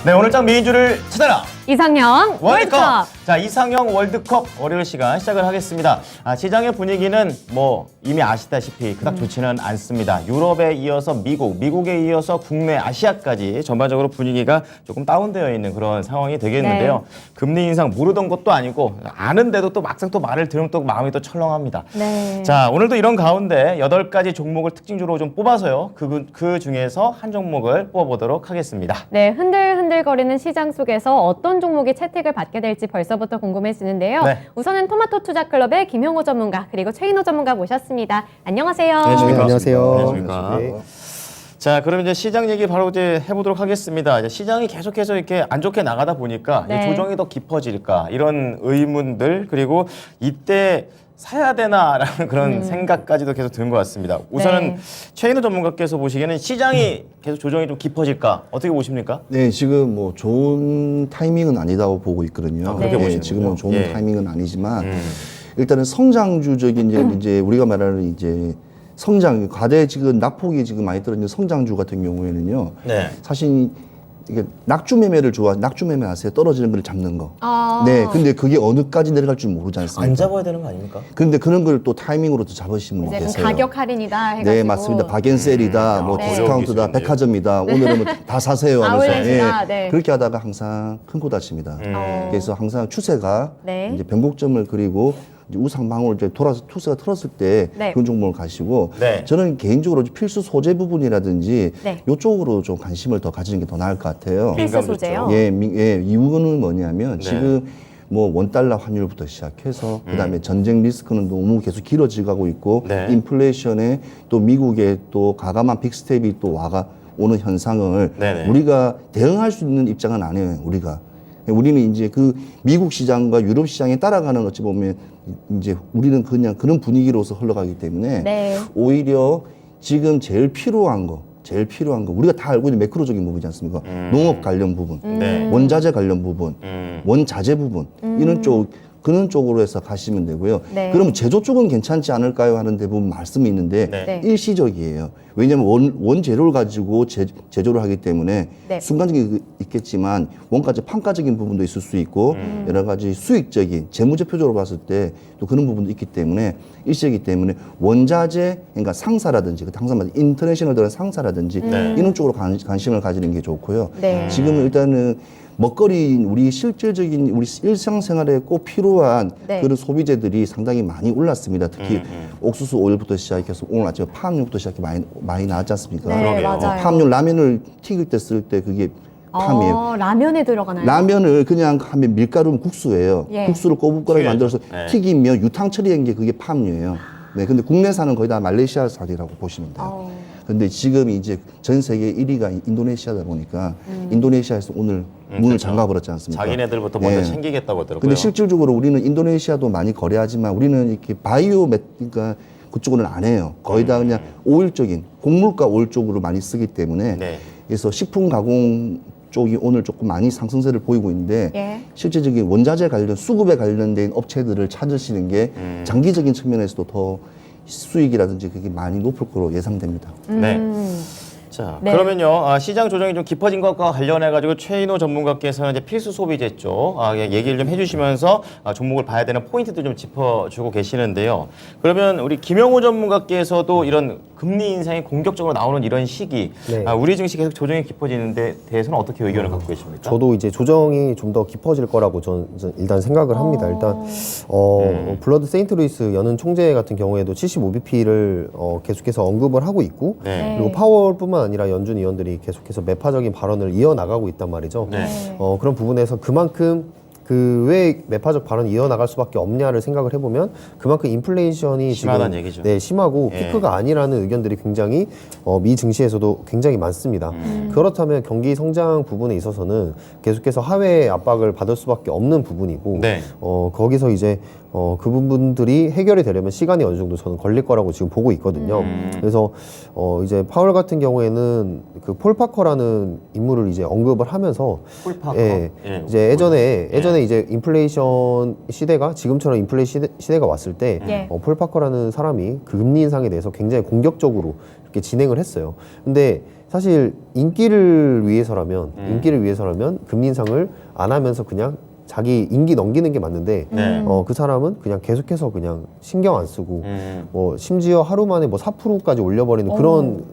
네, 오늘 장 미인주를 찾아라. 이상형 월드컵. 자, 이상형 월드컵 월요일 시간 시작을 하겠습니다. 시장의 분위기는 뭐 이미 아시다시피 그닥 좋지는 않습니다. 유럽에 이어서 미국에 이어서 국내 아시아까지 전반적으로 분위기가 조금 다운되어 있는 그런 상황이 되겠는데요. 네. 금리 인상 모르던 것도 아니고 아는데도 또 막상 또 말을 들으면 또 마음이 또 철렁합니다. 네. 자, 오늘도 이런 가운데 8가지 종목을 특징주로 좀 뽑아서요. 그 중에서 한 종목을 뽑아보도록 하겠습니다. 네, 흔들흔들거리는 시장 속에서 어떤 종목이 채택을 받게 될지 벌써부터 궁금해지는데요. 네. 우선은 토마토 투자클럽의 김용호 전문가 그리고 최인호 전문가 모셨습니다. 안녕하세요. 안녕하십니까. 네, 안녕하세요. 안녕하십니까. 네. 자, 그럼 이제 시장 얘기 바로 이제 해보도록 하겠습니다. 이제 시장이 계속해서 이렇게 안 좋게 나가다 보니까 네. 이 조정이 더 깊어질까 이런 의문들 그리고 이때 사야 되나라는 그런 생각까지도 계속 드는 것 같습니다. 우선은 네. 최인호 전문가께서 보시기에는 시장이 계속 조정이 좀 깊어질까 어떻게 보십니까? 네, 지금 뭐 좋은 타이밍은 아니다고 보고 있거든요. 그렇게 보시는군요. 지금은 좋은 예. 타이밍은 아니지만 일단은 성장주적인 이제 우리가 말하는 이제 성장 과대 지금 낙폭이 지금 많이 떨어지는 성장주 같은 경우에는요. 네. 사실 이게 낙주 매매를 낙주 매매 아세요? 떨어지는 걸 잡는 거. 아. 네, 근데 그게 어느까지 내려갈 줄 모르지 않습니까? 안 잡아야 되는 거 아닙니까? 근데 그런 걸 또 타이밍으로 또 잡으시는 분이 이제 계세요. 가격 할인이다 해가지고. 네, 맞습니다. 박앤셀이다, 뭐 네. 디스카운트다, 어려운 백화점이다. 오늘은 뭐 다 사세요 하면서 아울렛이다. 네. 그렇게 하다가 항상 큰 코 다칩니다. 그래서 항상 추세가 네. 이제 변곡점을 그리고 이제 우상방울 이제 돌아서 투세가 틀었을 때 네. 그런 종목을 가시고 네. 저는 개인적으로 필수 소재 부분이라든지 네. 이쪽으로 좀 관심을 더 가지는 게 더 나을 것 같아요. 필수 민감 소재요. 좋죠. 예, 이유는 뭐냐면 네. 지금 뭐 원달러 환율부터 시작해서 그다음에 전쟁 리스크는 너무 계속 길어지고 있고 네. 인플레이션에 또 미국의 또 가감한 빅스텝이 또 오는 현상을 네네. 우리가 대응할 수 있는 입장은 아니에요. 우리는 이제 그 미국 시장과 유럽 시장에 따라가는 어찌 보면 이제 우리는 그냥 그런 분위기로서 흘러가기 때문에 네. 오히려 지금 제일 필요한 거 우리가 다 알고 있는 매크로적인 부분이지 않습니까? 농업 관련 부분, 네. 원자재 관련 부분, 원자재 부분 이런 그런 쪽으로 해서 가시면 되고요. 네. 그러면 제조 쪽은 괜찮지 않을까요? 하는 대부분 말씀이 있는데 네. 네. 일시적이에요. 왜냐하면 원재료를 가지고 제조를 하기 때문에 네. 순간적인 있겠지만 원가적 판가적인 부분도 있을 수 있고 여러 가지 수익적인 재무제표적으로 봤을 때 또 그런 부분도 있기 때문에 일시이기 때문에 원자재 그러니까 상사라든지 항상 말해 인터내셔널 들어간 상사라든지 이런 쪽으로 관심을 가지는 게 좋고요. 네. 지금은 일단은 먹거리 우리 실질적인 우리 일상생활에 꼭 필요한 네. 그런 소비재들이 상당히 많이 올랐습니다. 특히 옥수수 오일부터 시작해서 오늘 아침에 팜유부터 시작해 많이 나왔지 않습니까? 네, 그러게요. 맞아요. 팜유 라면을 튀길 때 쓸 때 그게 팜이에요. 라면에 들어가나요? 라면을 그냥 하면 밀가루는 국수예요. 예. 국수를 꼬북꼬북 만들어서 네. 튀기면 유탕 처리한 게 그게 팜유예요. 네, 근데 국내산은 거의 다 말레이시아산이라고 보시면 돼요. 근데 지금 이제 전 세계 1위가 인도네시아다 보니까 인도네시아에서 오늘 문을 그렇죠. 잠가버렸지 않습니까? 자기네들부터 먼저 네. 챙기겠다고 하더라고요. 근데 실질적으로 우리는 인도네시아도 많이 거래하지만 우리는 이렇게 그러니까 그쪽은 안 해요. 거의 다 그냥 오일적인 곡물가 오일 쪽으로 많이 쓰기 때문에 네. 그래서 식품 가공 쪽이 오늘 조금 많이 상승세를 보이고 있는데 예. 실제적인 원자재 관련 수급에 관련된 업체들을 찾으시는 게 장기적인 측면에서도 더 수익이라든지 그게 많이 높을 거로 예상됩니다. 네. 자, 네. 그러면요, 시장 조정이 좀 깊어진 것과 관련해가지고 최인호 전문가께서는 이제 필수 소비재 쪽 얘기를 좀 해주시면서 종목을 봐야 되는 포인트도 좀 짚어주고 계시는데요. 그러면 우리 김영호 전문가께서도 이런 금리 인상이 공격적으로 나오는 이런 시기, 네. 우리 증시 계속 조정이 깊어지는 데 대해서는 어떻게 의견을 갖고 계십니까? 저도 이제 조정이 좀 더 깊어질 거라고 저는 일단 생각을 합니다. 일단 블러드 세인트루이스 연은 총재 같은 경우에도 75bp를 계속해서 언급을 하고 있고 네. 그리고 파월뿐만 아니라 연준 위원들이 계속해서 매파적인 발언을 이어나가고 있단 말이죠. 네. 그런 부분에서 그만큼 왜 매파적 발언이 이어나갈 수밖에 없냐를 생각을 해보면 그만큼 인플레이션이 심하다는 지금 얘기죠. 네, 심하고 예. 피크가 아니라는 의견들이 굉장히 미 증시에서도 굉장히 많습니다. 그렇다면 경기 성장 부분에 있어서는 계속해서 하회 압박을 받을 수밖에 없는 부분이고 네. 거기서 이제 그 부분들이 해결이 되려면 시간이 어느 정도 저는 걸릴 거라고 지금 보고 있거든요. 그래서 이제 파월 같은 경우에는 그 폴 파커라는 인물을 이제 언급을 하면서 폴 파커? 예, 예, 이제 예전에 이제 인플레이션 시대가 지금처럼 인플레이션 시대가 왔을 때 예. 폴 파커라는 사람이 그 금리 인상에 대해서 굉장히 공격적으로 이렇게 진행을 했어요. 근데 사실 인기를 위해서라면 금리 인상을 안 하면서 그냥 자기 임기 넘기는 게 맞는데 네. 그 사람은 그냥 계속해서 그냥 신경 안 쓰고 뭐 심지어 하루 만에 뭐 4%까지 올려버리는 그런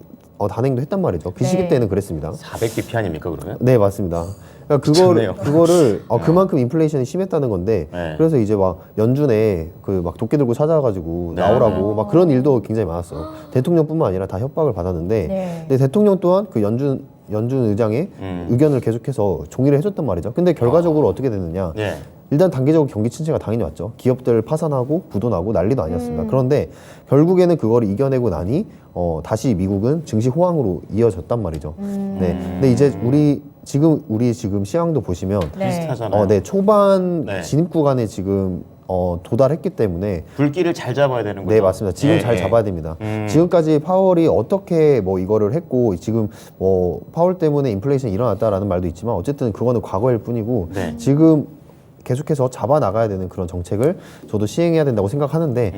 단행도 했단 말이죠. 그 시기 네. 때는 그랬습니다. 400bp 아닙니까 그러면? 네, 맞습니다. 그러니까 좋네요. 그거를 그만큼 인플레이션이 심했다는 건데 네. 그래서 이제 막 연준에 그 막 도끼 들고 찾아가지고 네. 나오라고 막 그런 일도 굉장히 많았어요. 대통령뿐만 아니라 다 협박을 받았는데 네. 근데 대통령 또한 그 연준 의장의 의견을 계속해서 종의를 해줬단 말이죠. 근데 결과적으로 어떻게 됐느냐? 예. 일단 단기적으로 경기 침체가 당연히 왔죠. 기업들 파산하고 부도나고 난리도 아니었습니다. 그런데 결국에는 그걸 이겨내고 나니 다시 미국은 증시 호황으로 이어졌단 말이죠. 네. 근데 이제 우리 지금 시황도 보시면 네. 비슷하잖아요. 네, 초반 네. 진입 구간에 지금 도달했기 때문에 불길을 잘 잡아야 되는 거죠. 네, 맞습니다. 지금 예, 잘 예. 잡아야 됩니다. 지금까지 파월이 어떻게 뭐 이거를 했고 지금 뭐 파월 때문에 인플레이션이 일어났다라는 말도 있지만 어쨌든 그거는 과거일 뿐이고 네. 지금 계속해서 잡아 나가야 되는 그런 정책을 저도 시행해야 된다고 생각하는데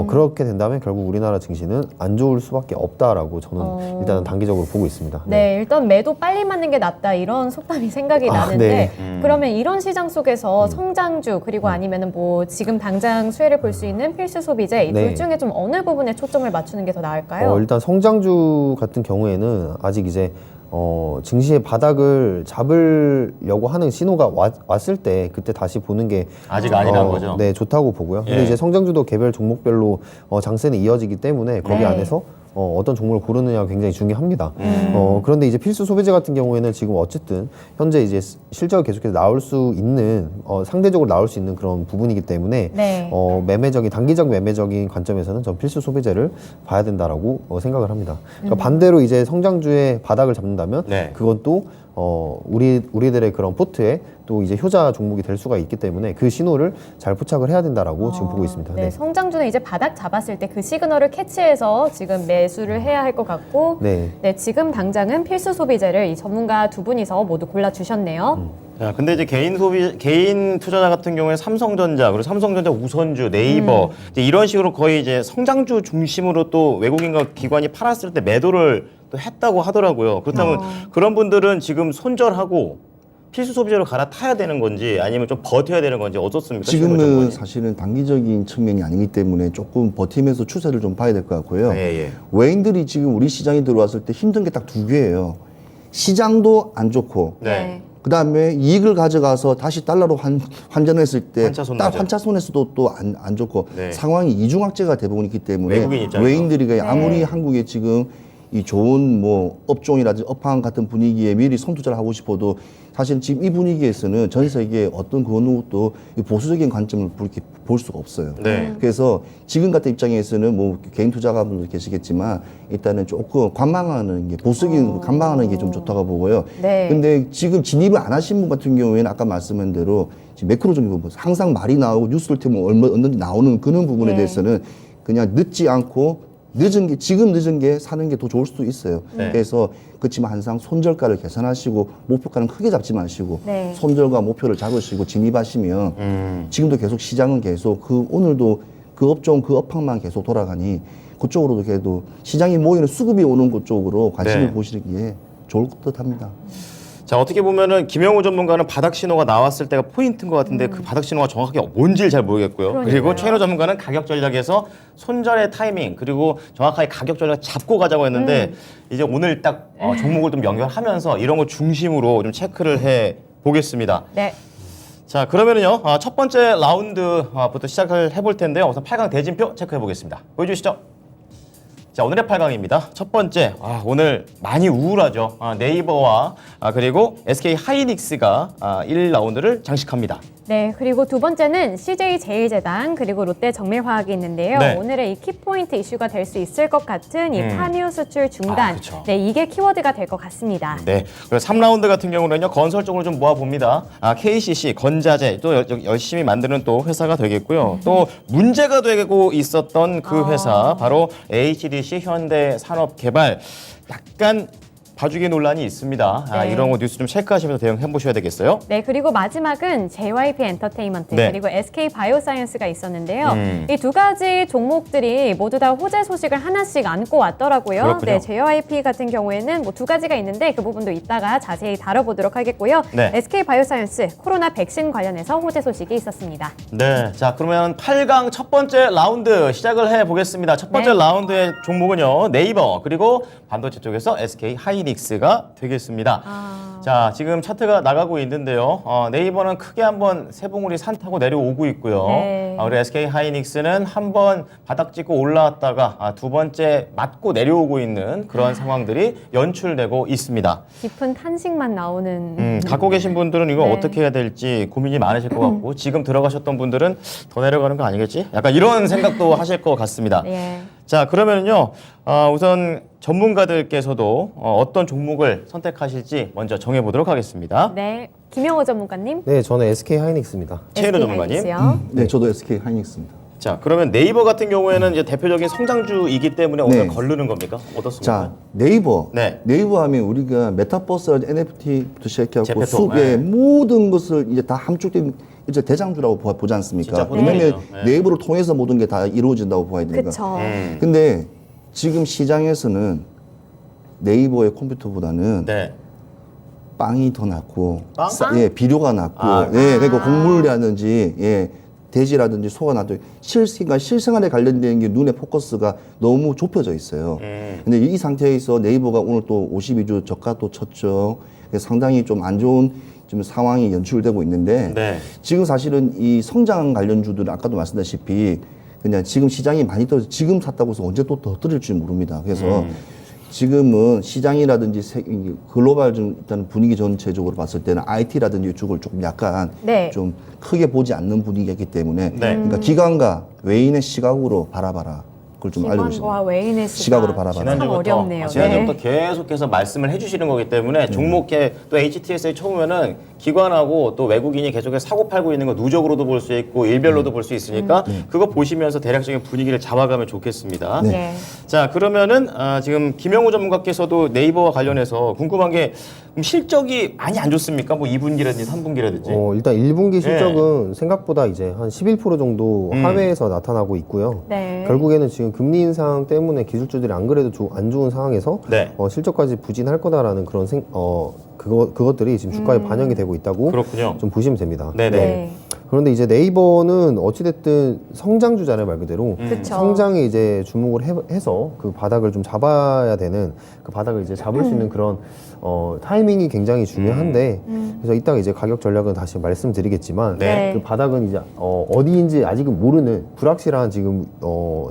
그렇게 된다면 결국 우리나라 증시는 안 좋을 수밖에 없다라고 저는 일단은 단기적으로 보고 있습니다. 네, 일단 매도 빨리 맞는 게 낫다 이런 속담이 생각이 나는데 네. 그러면 이런 시장 속에서 성장주 그리고 아니면은 뭐 지금 당장 수혜를 볼 수 있는 필수 소비재 이 네. 둘 중에 좀 어느 부분에 초점을 맞추는 게 더 나을까요? 일단 성장주 같은 경우에는 아직 이제 증시의 바닥을 잡으려고 하는 신호가 왔을 때 그때 다시 보는 게 아직 아니란 거죠? 네, 좋다고 보고요. 근데 예. 이제 성장주도 개별 종목별로 장세는 이어지기 때문에 거기 네. 안에서 어떤 종목을 고르느냐가 굉장히 중요합니다. 그런데 이제 필수 소비재 같은 경우에는 지금 어쨌든 현재 이제 실적이 계속해서 나올 수 있는 상대적으로 나올 수 있는 그런 부분이기 때문에 네. 단기적 매매적인 관점에서는 전 필수 소비재를 봐야 된다라고 생각을 합니다. 그러니까 반대로 이제 성장주의 바닥을 잡는다면 네. 그건 또 우리들의 그런 포트에 또 이제 효자 종목이 될 수가 있기 때문에 그 신호를 잘 포착을 해야 된다라고 지금 보고 있습니다. 네, 네. 성장주는 이제 바닥 잡았을 때 그 시그널을 캐치해서 지금 매수를 해야 할 것 같고 네. 네, 지금 당장은 필수 소비재를 이 전문가 두 분이서 모두 골라주셨네요. 자, 근데 이제 개인 투자자 같은 경우에 삼성전자, 그리고 삼성전자 우선주, 네이버 이제 이런 식으로 거의 이제 성장주 중심으로 또 외국인과 기관이 팔았을 때 매도를 또 했다고 하더라고요. 그렇다면 그런 분들은 지금 손절하고 필수 소비재로 갈아타야 되는 건지 아니면 좀 버텨야 되는 건지 어떻습니까? 지금은 신고정권이? 사실은 단기적인 측면이 아니기 때문에 조금 버티면서 추세를 좀 봐야 될 것 같고요. 예, 예. 외인들이 지금 우리 시장에 들어왔을 때 힘든 게 딱 두 개예요. 시장도 안 좋고 네. 그다음에 이익을 가져가서 다시 달러로 환전했을 때 환차손 딱 맞아요. 환차손에서도 또 안 좋고 네. 상황이 이중악재가 대부분 있기 때문에 외국인 입장에서. 외인들이 아무리 한국에 지금 이 좋은 뭐 업종이라든지 업황 같은 분위기에 미리 선투자를 하고 싶어도 사실 지금 이 분위기에서는 전 세계 어떤 그 어느 것도 보수적인 관점을 볼 수가 없어요. 네. 그래서 지금 같은 입장에서는 뭐 개인 투자가분들 계시겠지만 일단은 조금 관망하는 게 보수적인 관망하는 게 좀 좋다고 보고요. 네. 근데 지금 진입을 안 하신 분 같은 경우에는 아까 말씀한 대로 지금 매크로적인 부분 항상 말이 나오고 뉴스를 틀면 얼마든지 나오는 그런 부분에 네. 대해서는 그냥 늦지 않고 지금 늦은 게 사는 게 더 좋을 수도 있어요. 네. 그래서 그렇지만 항상 손절가를 계산하시고 목표가는 크게 잡지 마시고 네. 손절가 목표를 잡으시고 진입하시면 지금도 계속 시장은 계속 오늘도 그 업종 그 업황만 계속 돌아가니 그쪽으로도 그래도 시장이 모이는 수급이 오는 그쪽으로 관심을 네. 보시는 게 좋을 듯합니다. 자, 어떻게 보면은 김영우 전문가는 바닥 신호가 나왔을 때가 포인트인 것 같은데 그 바닥 신호가 정확하게 뭔지를 잘 모르겠고요. 그러니까요. 그리고 최인호 전문가는 가격 전략에서 손절의 타이밍 그리고 정확하게 가격 전략 잡고 가자고 했는데 이제 오늘 딱 종목을 좀 연결하면서 이런 거 중심으로 좀 체크를 해 보겠습니다. 네. 자, 그러면은요 첫 번째 라운드부터 시작을 해볼 텐데요. 우선 8강 대진표 체크해 보겠습니다. 보여주시죠. 자, 오늘의 8강입니다. 첫 번째, 오늘 많이 우울하죠. 네이버와 그리고 SK 하이닉스가 1라운드를 장식합니다. 네, 그리고 두 번째는 CJ 제일제당 그리고 롯데 정밀화학이 있는데요. 네. 오늘의 이 키포인트 이슈가 될 수 있을 것 같은 이 파묘 수출 중단. 그쵸. 네, 이게 키워드가 될 것 같습니다. 네. 그리고 3라운드 같은 경우는요, 건설 쪽으로 좀 모아봅니다. KCC, 건자재, 또 열심히 만드는 또 회사가 되겠고요. 또 문제가 되고 있었던 그 회사, 바로 HDC 현대산업개발. 약간 봐주기 논란이 있습니다. 네. 이런 거 뉴스 좀 체크하시면서 대응해 보셔야 되겠어요. 네, 그리고 마지막은 JYP 엔터테인먼트 네. 그리고 SK 바이오사이언스가 있었는데요. 이 두 가지 종목들이 모두 다 호재 소식을 하나씩 안고 왔더라고요. 그렇군요. 네, JYP 같은 경우에는 뭐 두 가지가 있는데 그 부분도 이따가 자세히 다뤄보도록 하겠고요. 네. SK 바이오사이언스 코로나 백신 관련해서 호재 소식이 있었습니다. 네, 자 그러면 8강 첫 번째 라운드 시작을 해보겠습니다. 첫 번째 네. 라운드의 종목은요 네이버 그리고 반도체 쪽에서 SK 하이닉스가 되겠습니다. 자 지금 차트가 나가고 있는데요. 네이버는 크게 한번 세봉우리 산 타고 내려오고 있고요. 네. 우리 SK 하이닉스는 한번 바닥 찍고 올라왔다가 두 번째 맞고 내려오고 있는 그런 상황들이 연출되고 있습니다. 깊은 탄식만 나오는 갖고 계신 분들은 이거 네. 어떻게 해야 될지 고민이 많으실 것 같고 지금 들어가셨던 분들은 더 내려가는 거 아니겠지? 약간 이런 생각도 하실 것 같습니다. 예. 자 그러면요 우선 전문가들께서도 어떤 종목을 선택하실지 먼저 정해보도록 하겠습니다. 네, 김영호 전문가님. 네, 저는 SK 하이닉스입니다. 최은호 SK 전문가님. 하이닉스요. 네, 저도 SK 하이닉스입니다. 자 그러면 네이버 같은 경우에는 이제 대표적인 성장주이기 때문에 오늘 네. 거르는 겁니까? 어떻습니까? 자, 네이버. 네. 네이버 하면 우리가 메타버스, NFT부터 시작해갖고 제페토, 수의 네. 모든 것을 이제 다 함축된 이제 대장주라고 보지 않습니까? 진짜 왜냐면 보통이죠. 네. 네이버를 통해서 모든 게 다 이루어진다고 봐야 되니까. 그쵸. 근데 지금 시장에서는 네이버의 컴퓨터보다는 네. 빵이 더 낫고, 빵? 예, 비료가 낫고, 아. 예, 그러니까 곡물이라든지, 예, 돼지라든지 소가 낫고, 그러니까 실생활에 관련된 게 눈의 포커스가 너무 좁혀져 있어요. 근데 이 상태에서 네이버가 오늘 또 52주 저가 또 쳤죠. 그래서 상당히 좀 안 좋은 좀 상황이 연출되고 있는데, 네. 지금 사실은 이 성장 관련주들은 아까도 말씀드렸다시피 그냥 지금 시장이 많이 떨어져 지금 샀다고 해서 언제 또 더 떨어질지 모릅니다. 그래서 지금은 시장이라든지 글로벌 좀 일단 분위기 전체적으로 봤을 때는 IT라든지 이쪽을 조금 약간 네. 좀 크게 보지 않는 분위기이기 때문에 네. 그러니까 기관과 외인의 시각으로 바라봐라. 그걸 좀 알려주시면 기관과 외인의 시각으로 바라봐라. 참 어렵네요. 지난주부터 네. 계속해서 말씀을 해주시는 거기 때문에 종목에 또 HTS에 처음에는 기관하고 또 외국인이 계속해서 사고 팔고 있는 거 누적으로도 볼 수 있고 일별로도 볼 수 있으니까 그거 보시면서 대략적인 분위기를 잡아가면 좋겠습니다. 네. 자 그러면은 지금 김영우 전문가께서도 네이버와 관련해서 궁금한 게 실적이 많이 안 좋습니까? 뭐 2분기라든지 3분기라든지. 일단 1분기 실적은 생각보다 이제 한 11% 정도 하회에서 나타나고 있고요. 네. 결국에는 지금 금리 인상 때문에 기술주들이 안 그래도 안 좋은 상황에서 네. 실적까지 부진할 거다라는 그런 그것들이 지금 주가에 반영이 되고 있다고 그렇군요. 좀 보시면 됩니다. 네네. 네. 그런데 이제 네이버는 어찌됐든 성장주잖아요, 말 그대로. 그쵸. 성장에 이제 주목을 해서 그 바닥을 좀 잡아야 되는 그 바닥을 이제 잡을 수 있는 그런 타이밍이 굉장히 중요한데 그래서 이따가 이제 가격 전략은 다시 말씀드리겠지만 네. 그 바닥은 이제 어디인지 아직은 모르는 불확실한 지금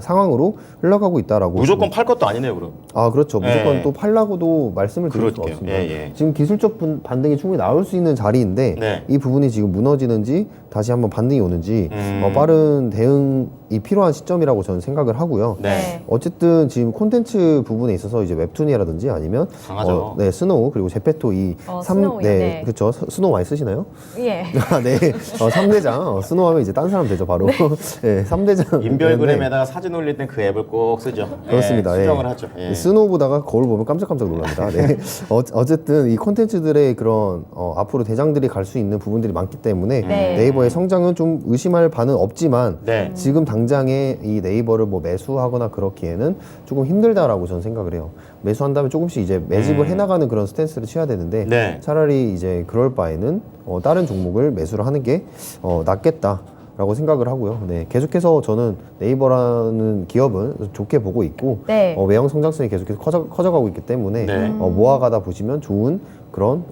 상황으로 흘러가고 있다라고. 무조건 팔 것도 아니네요, 그럼. 아 그렇죠. 무조건 예. 또 팔라고도 말씀을 드릴 수가 그럴게요. 없습니다. 예, 예. 지금 기술적 반등이 충분히 나올 수 있는 자리인데 네. 이 부분이 지금 무너지는지 다시 한번 반등이 오는지 빠른 대응이 필요한 시점이라고 저는 생각을 하고요. 네. 어쨌든 지금 콘텐츠 부분에 있어서 이제 웹툰이라든지 아니면 강하죠. 네 스노우 그리고 제페토 이 스노우요, 네. 그렇죠. 스노우 많이 쓰시나요? 예. 아, 네. 3대장 스노우 하면 이제 딴 사람 되죠 바로. 네, 3대장 인별그램에다가 사진 올릴 땐 그 앱을 꼭 쓰죠. 그렇습니다. 예, 수정을 예. 하죠. 예. 스노우 보다가 거울 보면 깜짝깜짝 놀랍니다. 네. 어쨌든 이 콘텐츠들의 그런 앞으로 대장들이 갈 수 있는 부분들이 많기 때문에 네. 네이버의 성장은 좀 의심할 바는 없지만 네. 지금 당장에 이 네이버를 뭐 매수하거나 그렇기에는 조금 힘들다라고 저는 생각을 해요. 매수한다면 조금씩 이제 매집을 해나가는 그런 스탠스를 취해야 되는데 네. 차라리 이제 그럴 바에는 다른 종목을 매수를 하는 게 낫겠다. 라고 생각을 하고요. 네, 계속해서 저는 네이버라는 기업은 좋게 보고 있고 네. 외형 성장성이 계속해서 커져가고 있기 때문에 네. 모아가다 보시면 좋은 그런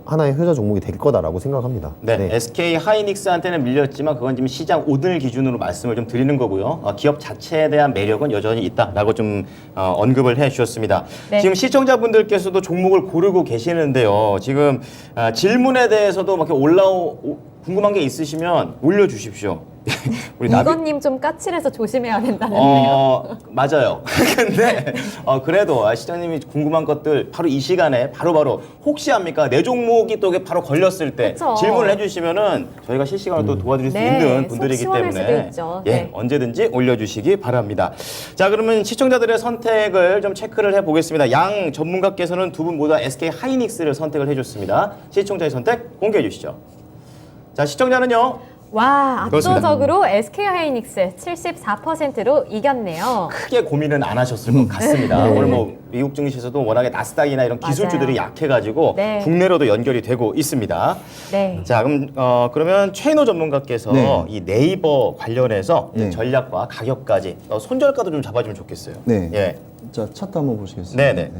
하나의 효자 종목이 될 거다라고 생각합니다. 네, SK 하이닉스한테는 밀렸지만 그건 지금 시장 오늘 기준으로 말씀을 좀 드리는 거고요. 기업 자체에 대한 매력은 여전히 있다라고 좀 언급을 해주셨습니다. 네. 지금 시청자분들께서도 종목을 고르고 계시는데요. 지금 질문에 대해서도 막 이렇게 궁금한 게 있으시면 올려주십시오. 우리 나비 이건님 좀 까칠해서 조심해야 된다는데요. 맞아요. 근데 그래도 시장님이 궁금한 것들 바로 이 시간에 바로바로 혹시 합니까? 내 종목이 또 바로 걸렸을 때 그쵸. 질문을 해주시면은 저희가 실시간으로 또 도와드릴 수 네, 있는 속 분들이기 시원할 때문에 수도 있죠. 예, 네. 언제든지 올려주시기 바랍니다. 자, 그러면 시청자들의 선택을 좀 체크를 해보겠습니다. 양 전문가께서는 두 분 모두 SK 하이닉스를 선택을 해줬습니다. 시청자의 선택 공개해 주시죠. 자, 시청자는요. 와, 그렇습니다. 압도적으로 SK 하이닉스 74%로 이겼네요. 크게 고민은 안 하셨을 것 같습니다. 오늘 뭐 미국 증시에서도 워낙에 나스닥이나 이런 기술주들이 맞아요. 약해가지고 네. 국내로도 연결이 되고 있습니다. 네. 자, 그러면 최인호 전문가께서 네. 이 네이버 관련해서 네. 전략과 가격까지 손절가도 좀 잡아주면 좋겠어요. 네. 예. 자, 차트 한번 보시겠습니다. 네네.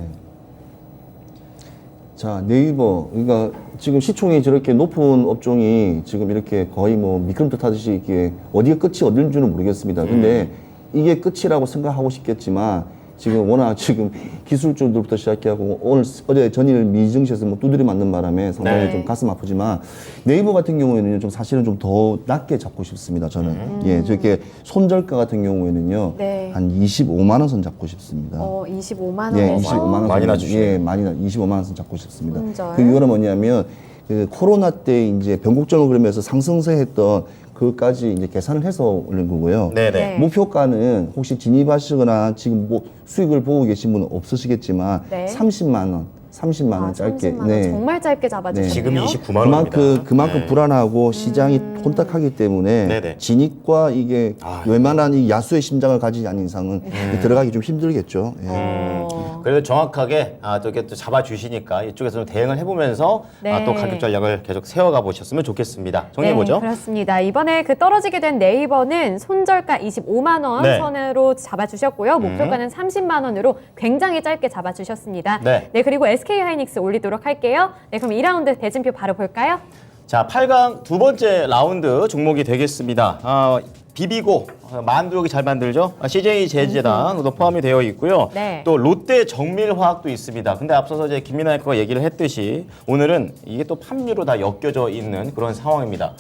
자, 네이버. 그러니까 지금 시총이 저렇게 높은 업종이 지금 이렇게 거의 뭐 미끄럼틀 타듯이 이렇게 어디가 끝이 어딘지는 모르겠습니다. 근데 이게 끝이라고 생각하고 싶겠지만 지금 워낙 지금 기술주들부터 시작해하고 오늘 어제 전일 미증시에서 뭐 두드려 맞는 바람에 상당히 네. 좀 가슴 아프지만 네이버 같은 경우에는 좀 사실은 좀 더 낮게 잡고 싶습니다. 저는 예 저렇게 손절가 같은 경우에는요 네. 한 25만 원 선 잡고 싶습니다. 25만 예, 원에서 25만 원 많이 선, 낮추시네요. 예, 많이 25만 원 선 잡고 싶습니다. 손절. 그 이유는 뭐냐면 그 코로나 때 이제 변곡점을 그러면서 상승세했던 그까지 이제 계산을 해서 올린 거고요. 네네. 네. 목표가는 혹시 진입하시거나 지금 뭐 수익을 보고 계신 분은 없으시겠지만 네. 30만 원, 30만 원 짧게. 30만 원 정말 짧게 잡아주시네요. 지금 29만 원입니다. 그만큼 네. 불안하고 시장이 혼탁하기 때문에 네네. 진입과 이게 아, 웬만한 이 야수의 심장을 가지지 않은 이상은 들어가기 좀 힘들겠죠. 예. 그래도 정확하게 또 이렇게 또 잡아주시니까 이쪽에서 좀 대응을 해보면서 네. 또 가격 전략을 계속 세워가 보셨으면 좋겠습니다. 정리해보죠. 네, 그렇습니다. 이번에 그 떨어지게 된 네이버는 손절가 25만 원 네. 선으로 잡아주셨고요. 목표가는 30만 원으로 굉장히 짧게 잡아주셨습니다. 네. 그리고 SK 하이닉스 올리도록 할게요. 네, 그럼 2라운드 대진표 바로 볼까요? 자, 8강 두 번째 라운드 종목이 되겠습니다. 비비고 만두여기 잘 만들죠. CJ 제재당도 포함이 되어 있고요. 네. 또 롯데 정밀화학도 있습니다. 근데 앞서서 이제 김민아 앵커가 얘기를 했듯이 오늘은 이게 또 팝류로 다 엮여져 있는 그런 상황입니다.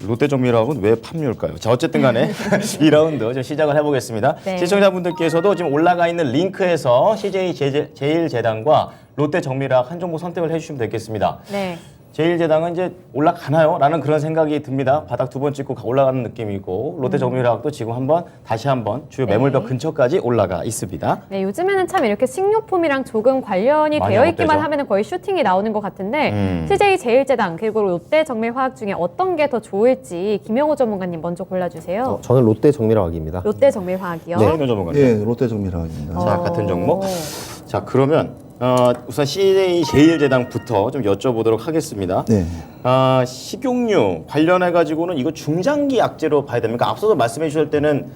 롯데 정밀화학은 왜 팝류일까요? 자, 어쨌든 간에 2라운드 좀 시작을 해보겠습니다. 네. 시청자분들께서도 지금 올라가 있는 링크에서 CJ 제일제당과 롯데 정밀화학 한 종목 선택을 해주시면 되겠습니다. 네. 제일제당은 이제 올라가나요? 라는 그런 생각이 듭니다. 바닥 두 번 찍고 올라가는 느낌이고 롯데 정밀화학도 지금 다시 한번 주요 매물벽 네. 근처까지 올라가 있습니다. 네, 요즘에는 참 이렇게 식료품이랑 조금 관련이 많이 되어 있기만 업되죠. 하면 거의 슈팅이 나오는 것 같은데 CJ 제일제당 그리고 롯데 정밀화학 중에 어떤 게 더 좋을지 김영호 전문가님 먼저 골라주세요. 저는 롯데 정밀화학입니다. 롯데 정밀화학이요. 네, 전문가님. 예, 롯데 정밀화학입니다. 자, 같은 종목. 자, 그러면 우선 CJ 제일제당부터 좀 여쭤보도록 하겠습니다. 네. 식용유 관련해 가지고는 이거 중장기 악재로 봐야 됩니까? 앞서서 말씀해 주실 때는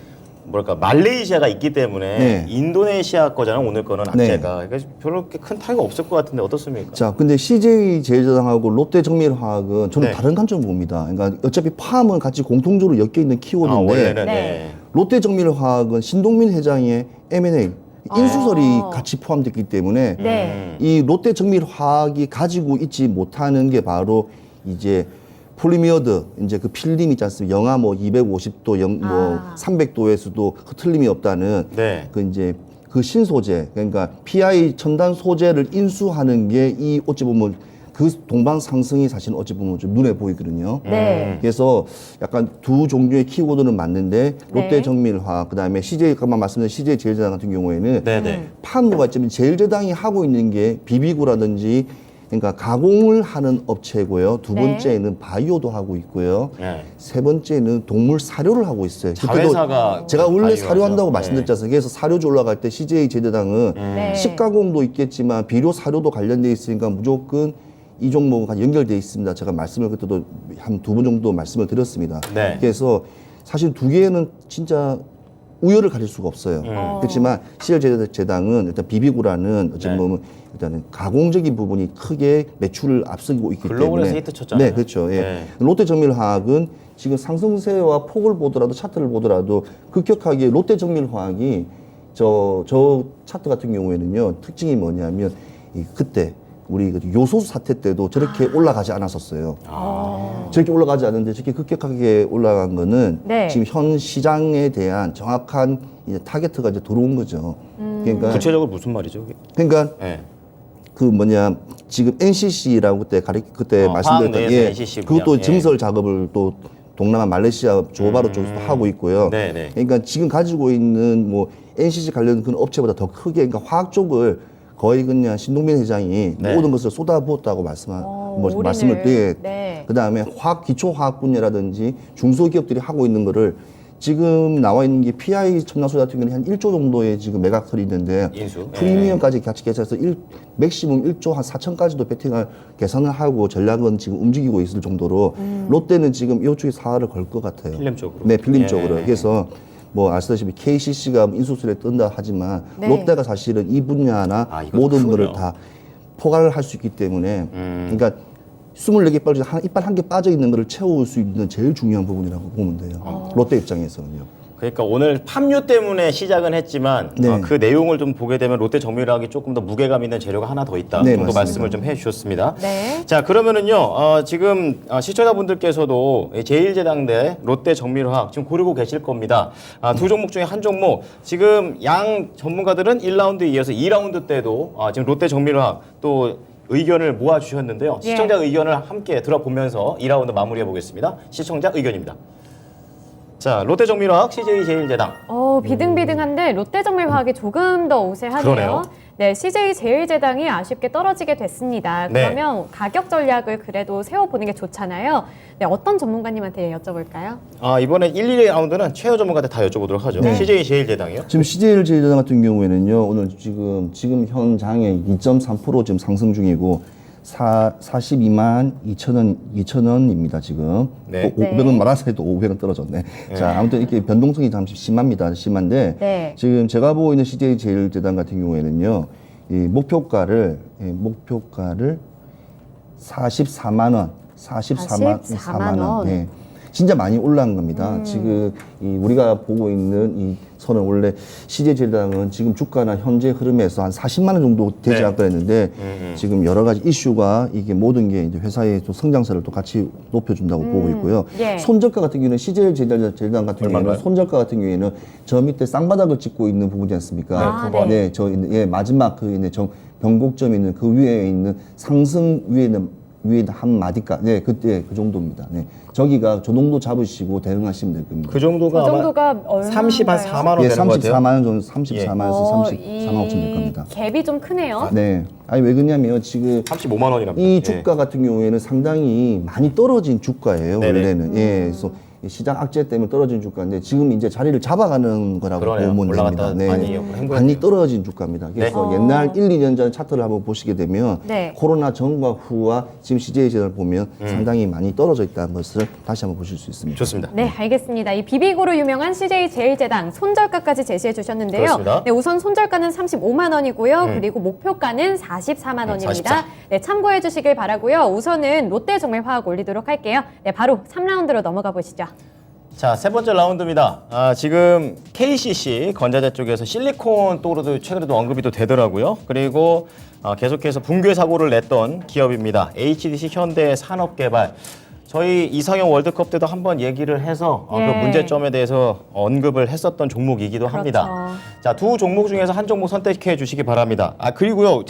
말레이시아가 있기 때문에 네. 인도네시아 거잖아요. 오늘 거는 네. 악재가. 그러니까 별로 그렇게 큰 타이가 없을 것 같은데 어떻습니까? 자, 근데 CJ 제일제당하고 롯데 정밀화학은 저는 네. 다른 관점 봅니다. 그러니까 어차피 팜은 같이 공통적으로 엮여 있는 키워드인데 원래는 네. 네. 롯데 정밀화학은 신동민 회장의 M&A 인수설이 아. 같이 포함됐기 때문에 네. 이 롯데 정밀화학이 가지고 있지 못하는 게 바로 이제 폴리미어드 이제 그 필름 있지 않습니까? 영하 뭐 250도, 뭐 아. 300도에서도 흐틀림이 없다는 네. 그 이제 그 신소재 그러니까 PI 첨단 소재를 인수하는 게 이 어찌 보면 그 동방 상승이 사실 어찌 보면 좀 눈에 보이거든요. 네. 그래서 약간 두 종류의 키워드는 맞는데 롯데 네. 정밀화학 그다음에 CJ 아까 말씀드린 CJ 제일제당 같은 경우에는 네네. 팜류가 있지만 제일제당이 하고 있는 게 비비고라든지 그러니까 가공을 하는 업체고요. 두 네. 번째는 바이오도 하고 있고요. 네. 세 번째는 동물 사료를 하고 있어요. 자회사가 제가 원래 바이오죠. 사료한다고 네. 말씀드렸지 않습니까? 그래서 사료주 올라갈 때 CJ 제대당은 네. 식가공도 있겠지만 비료 사료도 관련돼 있으니까 무조건 이 종목은 연결돼 있습니다. 제가 말씀을 그때도 한 두 번 정도 말씀을 드렸습니다. 네. 그래서 사실 두 개는 진짜 우열을 가릴 수가 없어요. 그렇지만 CL제당은 일단 비비고라는 어찌 네. 보면 일단은 가공적인 부분이 크게 매출을 앞서고 있기 글로벌에서 때문에 히트 쳤잖아요. 네, 그렇죠. 예. 네. 롯데 정밀화학은 지금 상승세와 폭을 보더라도 차트를 보더라도 급격하게 롯데 정밀화학이 저 차트 같은 경우에는요 특징이 뭐냐면 그때 우리 그 요소수 사태 때도 저렇게 올라가지 않았었어요. 저렇게 올라가지 않는데 저렇게 급격하게 올라간 거는 네. 지금 현 시장에 대한 정확한 이제 타겟가 이제 들어온 거죠. 그러니까 구체적으로 무슨 말이죠? 그게? 그러니까 네. 그 뭐냐 지금 NCC라고 그때 화학 말씀드렸던 내에서 NCC 그것도 분야. 예. 증설 작업을 또 동남아 말레이시아 조바로 쪽에서도 하고 있고요. 네네. 그러니까 지금 가지고 있는 뭐 NCC 관련 그런 업체보다 더 크게 그러니까 화학 쪽을 거의 그냥 신동빈 회장이 네. 모든 것을 쏟아부었다고 올인을. 말씀을 때 네. 그다음에 기초 화학 분야라든지 중소기업들이 하고 있는 거를 지금 나와 있는 게 PI 첨단소재 같은 경우는 한 1조 정도의 지금 매각설이 있는데 인수. 프리미엄까지 같이 계산해서 맥시멈 1조 한 4천까지도 배팅을 계산을 하고 전략은 지금 움직이고 있을 정도로 롯데는 지금 이쪽에 사활을 걸 것 같아요. 필름 쪽으로. 네, 필름 예. 쪽으로. 그래서 뭐 아시다시피 KCC가 인수술에 뜬다 하지만 네. 롯데가 사실은 이 분야나 이거 모든 크군요. 거를 다 포괄을 할 수 있기 때문에 그러니까 24개 빠져 이빨 한 개 빠져 있는 거를 채울 수 있는 제일 중요한 부분이라고 보면 돼요. 롯데 입장에서는요. 그러니까 오늘 팜유 때문에 시작은 했지만 네. 그 내용을 좀 보게 되면 롯데 정밀화학이 조금 더 무게감 있는 재료가 하나 더 있다 네, 정도 맞습니다. 말씀을 좀 해주셨습니다. 네. 자 그러면은요 지금 시청자분들께서도 제1제당 대 롯데 정밀화학 지금 고르고 계실 겁니다. 두 종목 중에 한 종목 지금 양 전문가들은 1라운드에 이어서 2라운드 때도 지금 롯데 정밀화학 또 의견을 모아주셨는데요. 예. 시청자 의견을 함께 들어보면서 2라운드 마무리해 보겠습니다. 시청자 의견입니다. 자, 롯데정밀화학, CJ 제일제당. 비등비등한데 롯데정밀화학이 조금 더 우세하네요. 그러네요. 네, CJ 제일제당이 아쉽게 떨어지게 됐습니다. 네. 그러면 가격 전략을 그래도 세워보는 게 좋잖아요. 네, 어떤 전문가님한테 여쭤볼까요? 이번에 1, 2라운드는 최여 전문가한테 다 여쭤보도록 하죠. 네. CJ 제일제당이요. 지금 CJ 제일제당 같은 경우에는요, 오늘 지금 현 장에 2.3% 지금 상승 중이고, 42만 2천 원입니다, 지금. 네. 또 500원 말아서 해도 500원 떨어졌네. 자, 아무튼 이렇게 변동성이 잠시 심한데, 네. 지금 제가 보고 있는 CJ 제일제당 같은 경우에는요, 이 목표가를 44만 원, 44만 원. 네. 진짜 많이 올라간 겁니다. 지금 우리가 보고 있는 이 선은 원래 CJ제일당은 지금 주가나 현재 흐름에서 한 40만 원 정도 되지 네. 않고 했는데 지금 여러 가지 이슈가 이게 모든 게 이제 회사의 또 성장세를 또 같이 높여준다고 보고 있고요. 예. 손절가 같은 경우는 CJ제일당 같은 경우에는 얼마인가요? 손절가 같은 경우에는 저 밑에 쌍바닥을 찍고 있는 부분이지 않습니까? 네, 네, 저 마지막 그 있는 변곡점 있는 그 위에 있는 상승 위에 한 마디가, 네, 그때 그 정도입니다. 네, 저기가 저 정도 잡으시고 대응하시면 될 겁니다. 그 정도가 그 정도가 얼마인가요? 30, 한 4만 원 예, 되는 것 같아요. 34만 원 정도, 34만에서 34만 5천 될 겁니다. 갭이 좀 크네요. 네, 아니 왜 그러냐면 지금 35만 원이랍니다. 이 주가 같은 경우에는 상당히 많이 떨어진 주가예요. 네네. 원래는 예, 그래서 시장 악재 때문에 떨어진 주가인데 지금 이제 자리를 잡아가는 거라고 그러네요. 보면 올라갔다 됩니다. 많이 행보했네요. 많이 떨어진 주가입니다. 그래서 옛날 1, 2년 전 차트를 한번 보시게 되면 네. 코로나 전과 후와 지금 CJ제를 보면 상당히 많이 떨어져 있다는 것을 다시 한번 보실 수 있습니다. 좋습니다. 네, 알겠습니다. 이 비비고로 유명한 CJ 제일제당 손절가까지 제시해 주셨는데요. 그렇습니다. 네, 우선 손절가는 35만 원이고요. 그리고 목표가는 44만 원입니다. 44. 네, 참고해 주시길 바라고요. 우선은 롯데정밀화학 올리도록 할게요. 네, 바로 3라운드로 넘어가 보시죠. 자, 세 번째 라운드입니다. 지금 KCC 건자재 쪽에서 실리콘 또로도 최근에도 언급이 또 되더라고요. 그리고 계속해서 붕괴 사고를 냈던 기업입니다. HDC 현대 산업개발. 저희 이상형 월드컵 때도 한번 얘기를 해서 그 예. 문제점에 대해서 언급을 했었던 종목이기도 합니다. 그렇죠. 자, 두 종목 중에서 한 종목 선택해 주시기 바랍니다. 그리고요.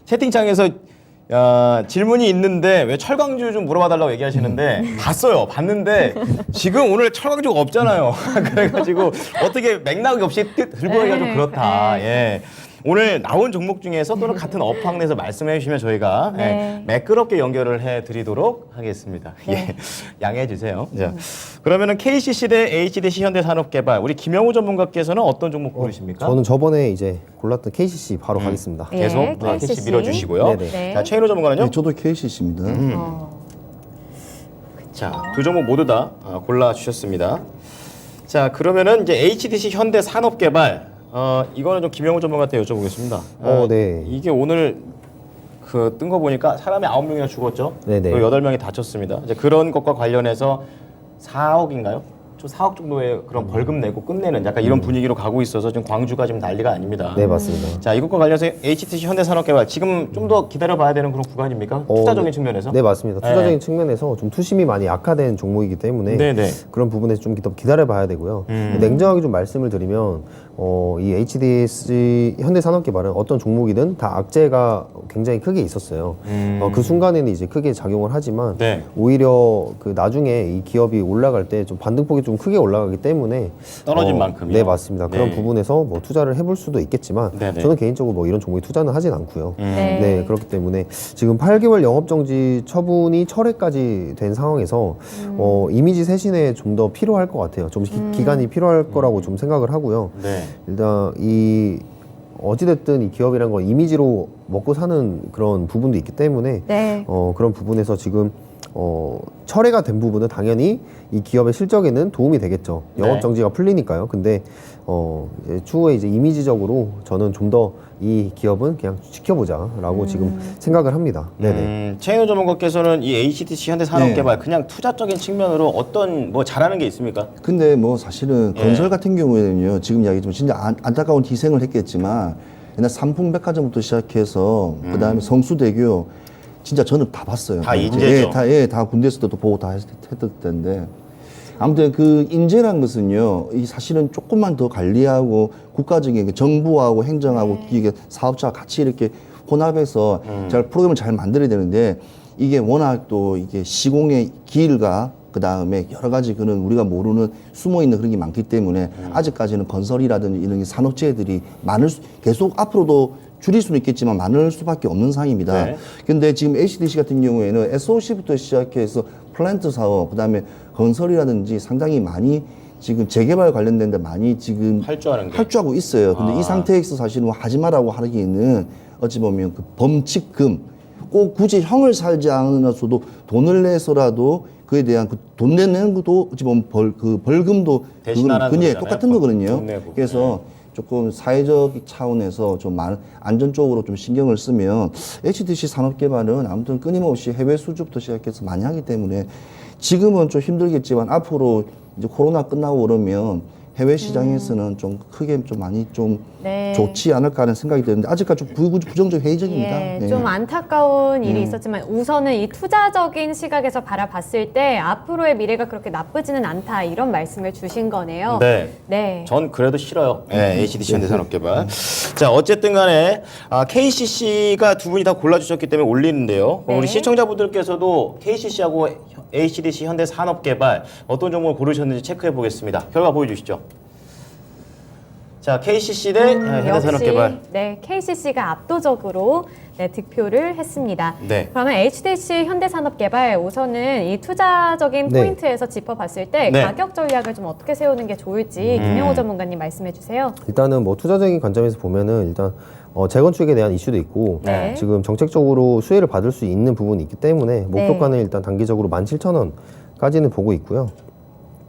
채팅창에서 질문이 있는데 왜 철강주 좀 물어봐달라고 얘기하시는데 봤는데 지금 오늘 철강주가 없잖아요. 그래가지고 어떻게 맥락이 없이 들고 하기가 좀 그렇다. 예. 오늘 나온 종목 중에서 또는 같은 업황 내에서 말씀해 주시면 저희가 네. 매끄럽게 연결을 해드리도록 하겠습니다. 예. 양해해 주세요. 자, 그러면은 KCC 대 HDC 현대산업개발 우리 김영우 전문가께서는 어떤 종목 고르십니까? 저는 저번에 이제 골랐던 KCC 바로 가겠습니다. 예, 계속 KCC. KCC 밀어주시고요. 네네. 네. 자, 최인호 전문가는요? 네, 저도 KCC입니다. 자, 두 종목 모두 다 골라주셨습니다. 자, 그러면은 이제 HDC 현대산업개발 이거는 좀 김영우 전문가한테 여쭤보겠습니다. 네. 이게 오늘 그 뜬 거 보니까 사람이 9명이나 죽었죠. 네네. 그리고 8명이 다쳤습니다. 이제 그런 것과 관련해서 4억인가요? 좀 4억 정도의 그런 벌금 내고 끝내는 약간 이런 분위기로 가고 있어서 지금 광주가 지금 난리가 아닙니다. 네, 맞습니다. 자, 이것과 관련해서 HTC 현대산업개발 지금 좀 더 기다려봐야 되는 그런 구간입니까? 투자적인 측면에서? 네, 맞습니다. 투자적인 측면에서 좀 투심이 많이 약화된 종목이기 때문에 네네. 그런 부분에서 좀 더 기다려봐야 되고요. 냉정하게 좀 말씀을 드리면 이 HDC 현대산업개발은 어떤 종목이든 다 악재가 굉장히 크게 있었어요. 그 순간에는 이제 크게 작용을 하지만 네. 오히려 그 나중에 이 기업이 올라갈 때 좀 반등폭이 좀 크게 올라가기 때문에 떨어진 만큼이요? 네, 맞습니다. 그런 네. 부분에서 뭐 투자를 해볼 수도 있겠지만 네네. 저는 개인적으로 뭐 이런 종목에 투자는 하진 않고요. 네. 네, 그렇기 때문에 지금 8개월 영업정지 처분이 철회까지 된 상황에서 이미지 쇄신에 좀 더 필요할 것 같아요. 좀 기간이 필요할 거라고 좀 생각을 하고요. 네. 일단 이 어찌됐든 이 기업이란 건 이미지로 먹고 사는 그런 부분도 있기 때문에 네. 그런 부분에서 지금 철회가 된 부분은 당연히 이 기업의 실적에는 도움이 되겠죠. 영업 정지가 풀리니까요. 근데 이제 추후에 이제 이미지적으로 저는 좀 더 이 기업은 그냥 지켜보자라고 지금 생각을 합니다. 네네. 최인호 전문가께서는 이 HTC 현대산업개발 그냥 투자적인 측면으로 어떤 뭐 잘하는 게 있습니까? 근데 뭐 사실은 예. 건설 같은 경우에는요, 지금 이야기지만 진짜 안타까운 희생을 했겠지만, 옛날 삼풍백화점부터 시작해서, 그 다음에 성수대교, 진짜 저는 다 봤어요. 다 인재죠. 다 군대에서도 보고 다 했을 텐데. 아무튼 그 인재란 것은요, 이 사실은 조금만 더 관리하고 국가적인 그 정부하고 행정하고 기계 사업자가 같이 이렇게 혼합해서 잘 프로그램을 잘 만들어야 되는데, 이게 워낙 또 이게 시공의 기일과 그 다음에 여러 가지 그런 우리가 모르는 숨어 있는 그런 게 많기 때문에 아직까지는 건설이라든지 이런 산업재해들이 계속 앞으로도 줄일 수는 있겠지만 많을 수밖에 없는 상황입니다. 네. 근데 지금 HDC 같은 경우에는 SOC부터 시작해서 플랜트 사업, 그 다음에 건설이라든지 상당히 많이 지금 재개발 관련된 데 많이 지금 할주하는 게. 할주하고 있어요. 근데 이 상태에서 사실은 하지 말라고 하기에는 어찌 보면 그 범칙금, 꼭 굳이 형을 살지 않아서도 돈을 내서라도 그에 대한 그 돈 내는 것도 어찌 보면 벌금도 대신하라는 그냥 거잖아요. 똑같은 거거든요. 돈 내고. 그래서 조금 사회적 차원에서 좀 안전 쪽으로 좀 신경을 쓰면 HDC 산업개발은 아무튼 끊임없이 해외 수주부터 시작해서 많이 하기 때문에 지금은 좀 힘들겠지만 앞으로 이제 코로나 끝나고 그러면 해외 시장에서는 좀 크게 좀 많이 좀 네. 좋지 않을까 하는 생각이 드는데 아직까지 좀 부정적 회의적입니다. 예, 네. 좀 안타까운 일이 있었지만 우선은 이 투자적인 시각에서 바라봤을 때 앞으로의 미래가 그렇게 나쁘지는 않다 이런 말씀을 주신 거네요. 네. 네. 전 그래도 싫어요. 네, HDC 현대산업개발. 자, 어쨌든 간에 KCC가 두 분이 다 골라주셨기 때문에 올리는데요. 네. 우리 시청자분들께서도 KCC하고 HDC 현대산업개발 어떤 종목을 고르셨는지 체크해 보겠습니다. 결과 보여주시죠. 자, KCC 대 현대산업개발. 역시 네, KCC가 압도적으로 네, 득표를 했습니다. 네. 그러면 HDC 현대산업개발 우선은 이 투자적인 네. 포인트에서 짚어봤을 때 네. 가격 전략을 좀 어떻게 세우는 게 좋을지 김영호 전문가님 말씀해 주세요. 일단은 뭐 투자적인 관점에서 보면은 일단 재건축에 대한 이슈도 있고 네. 지금 정책적으로 수혜를 받을 수 있는 부분이 있기 때문에 네. 목표가는 일단 단기적으로 17,000원까지는 보고 있고요.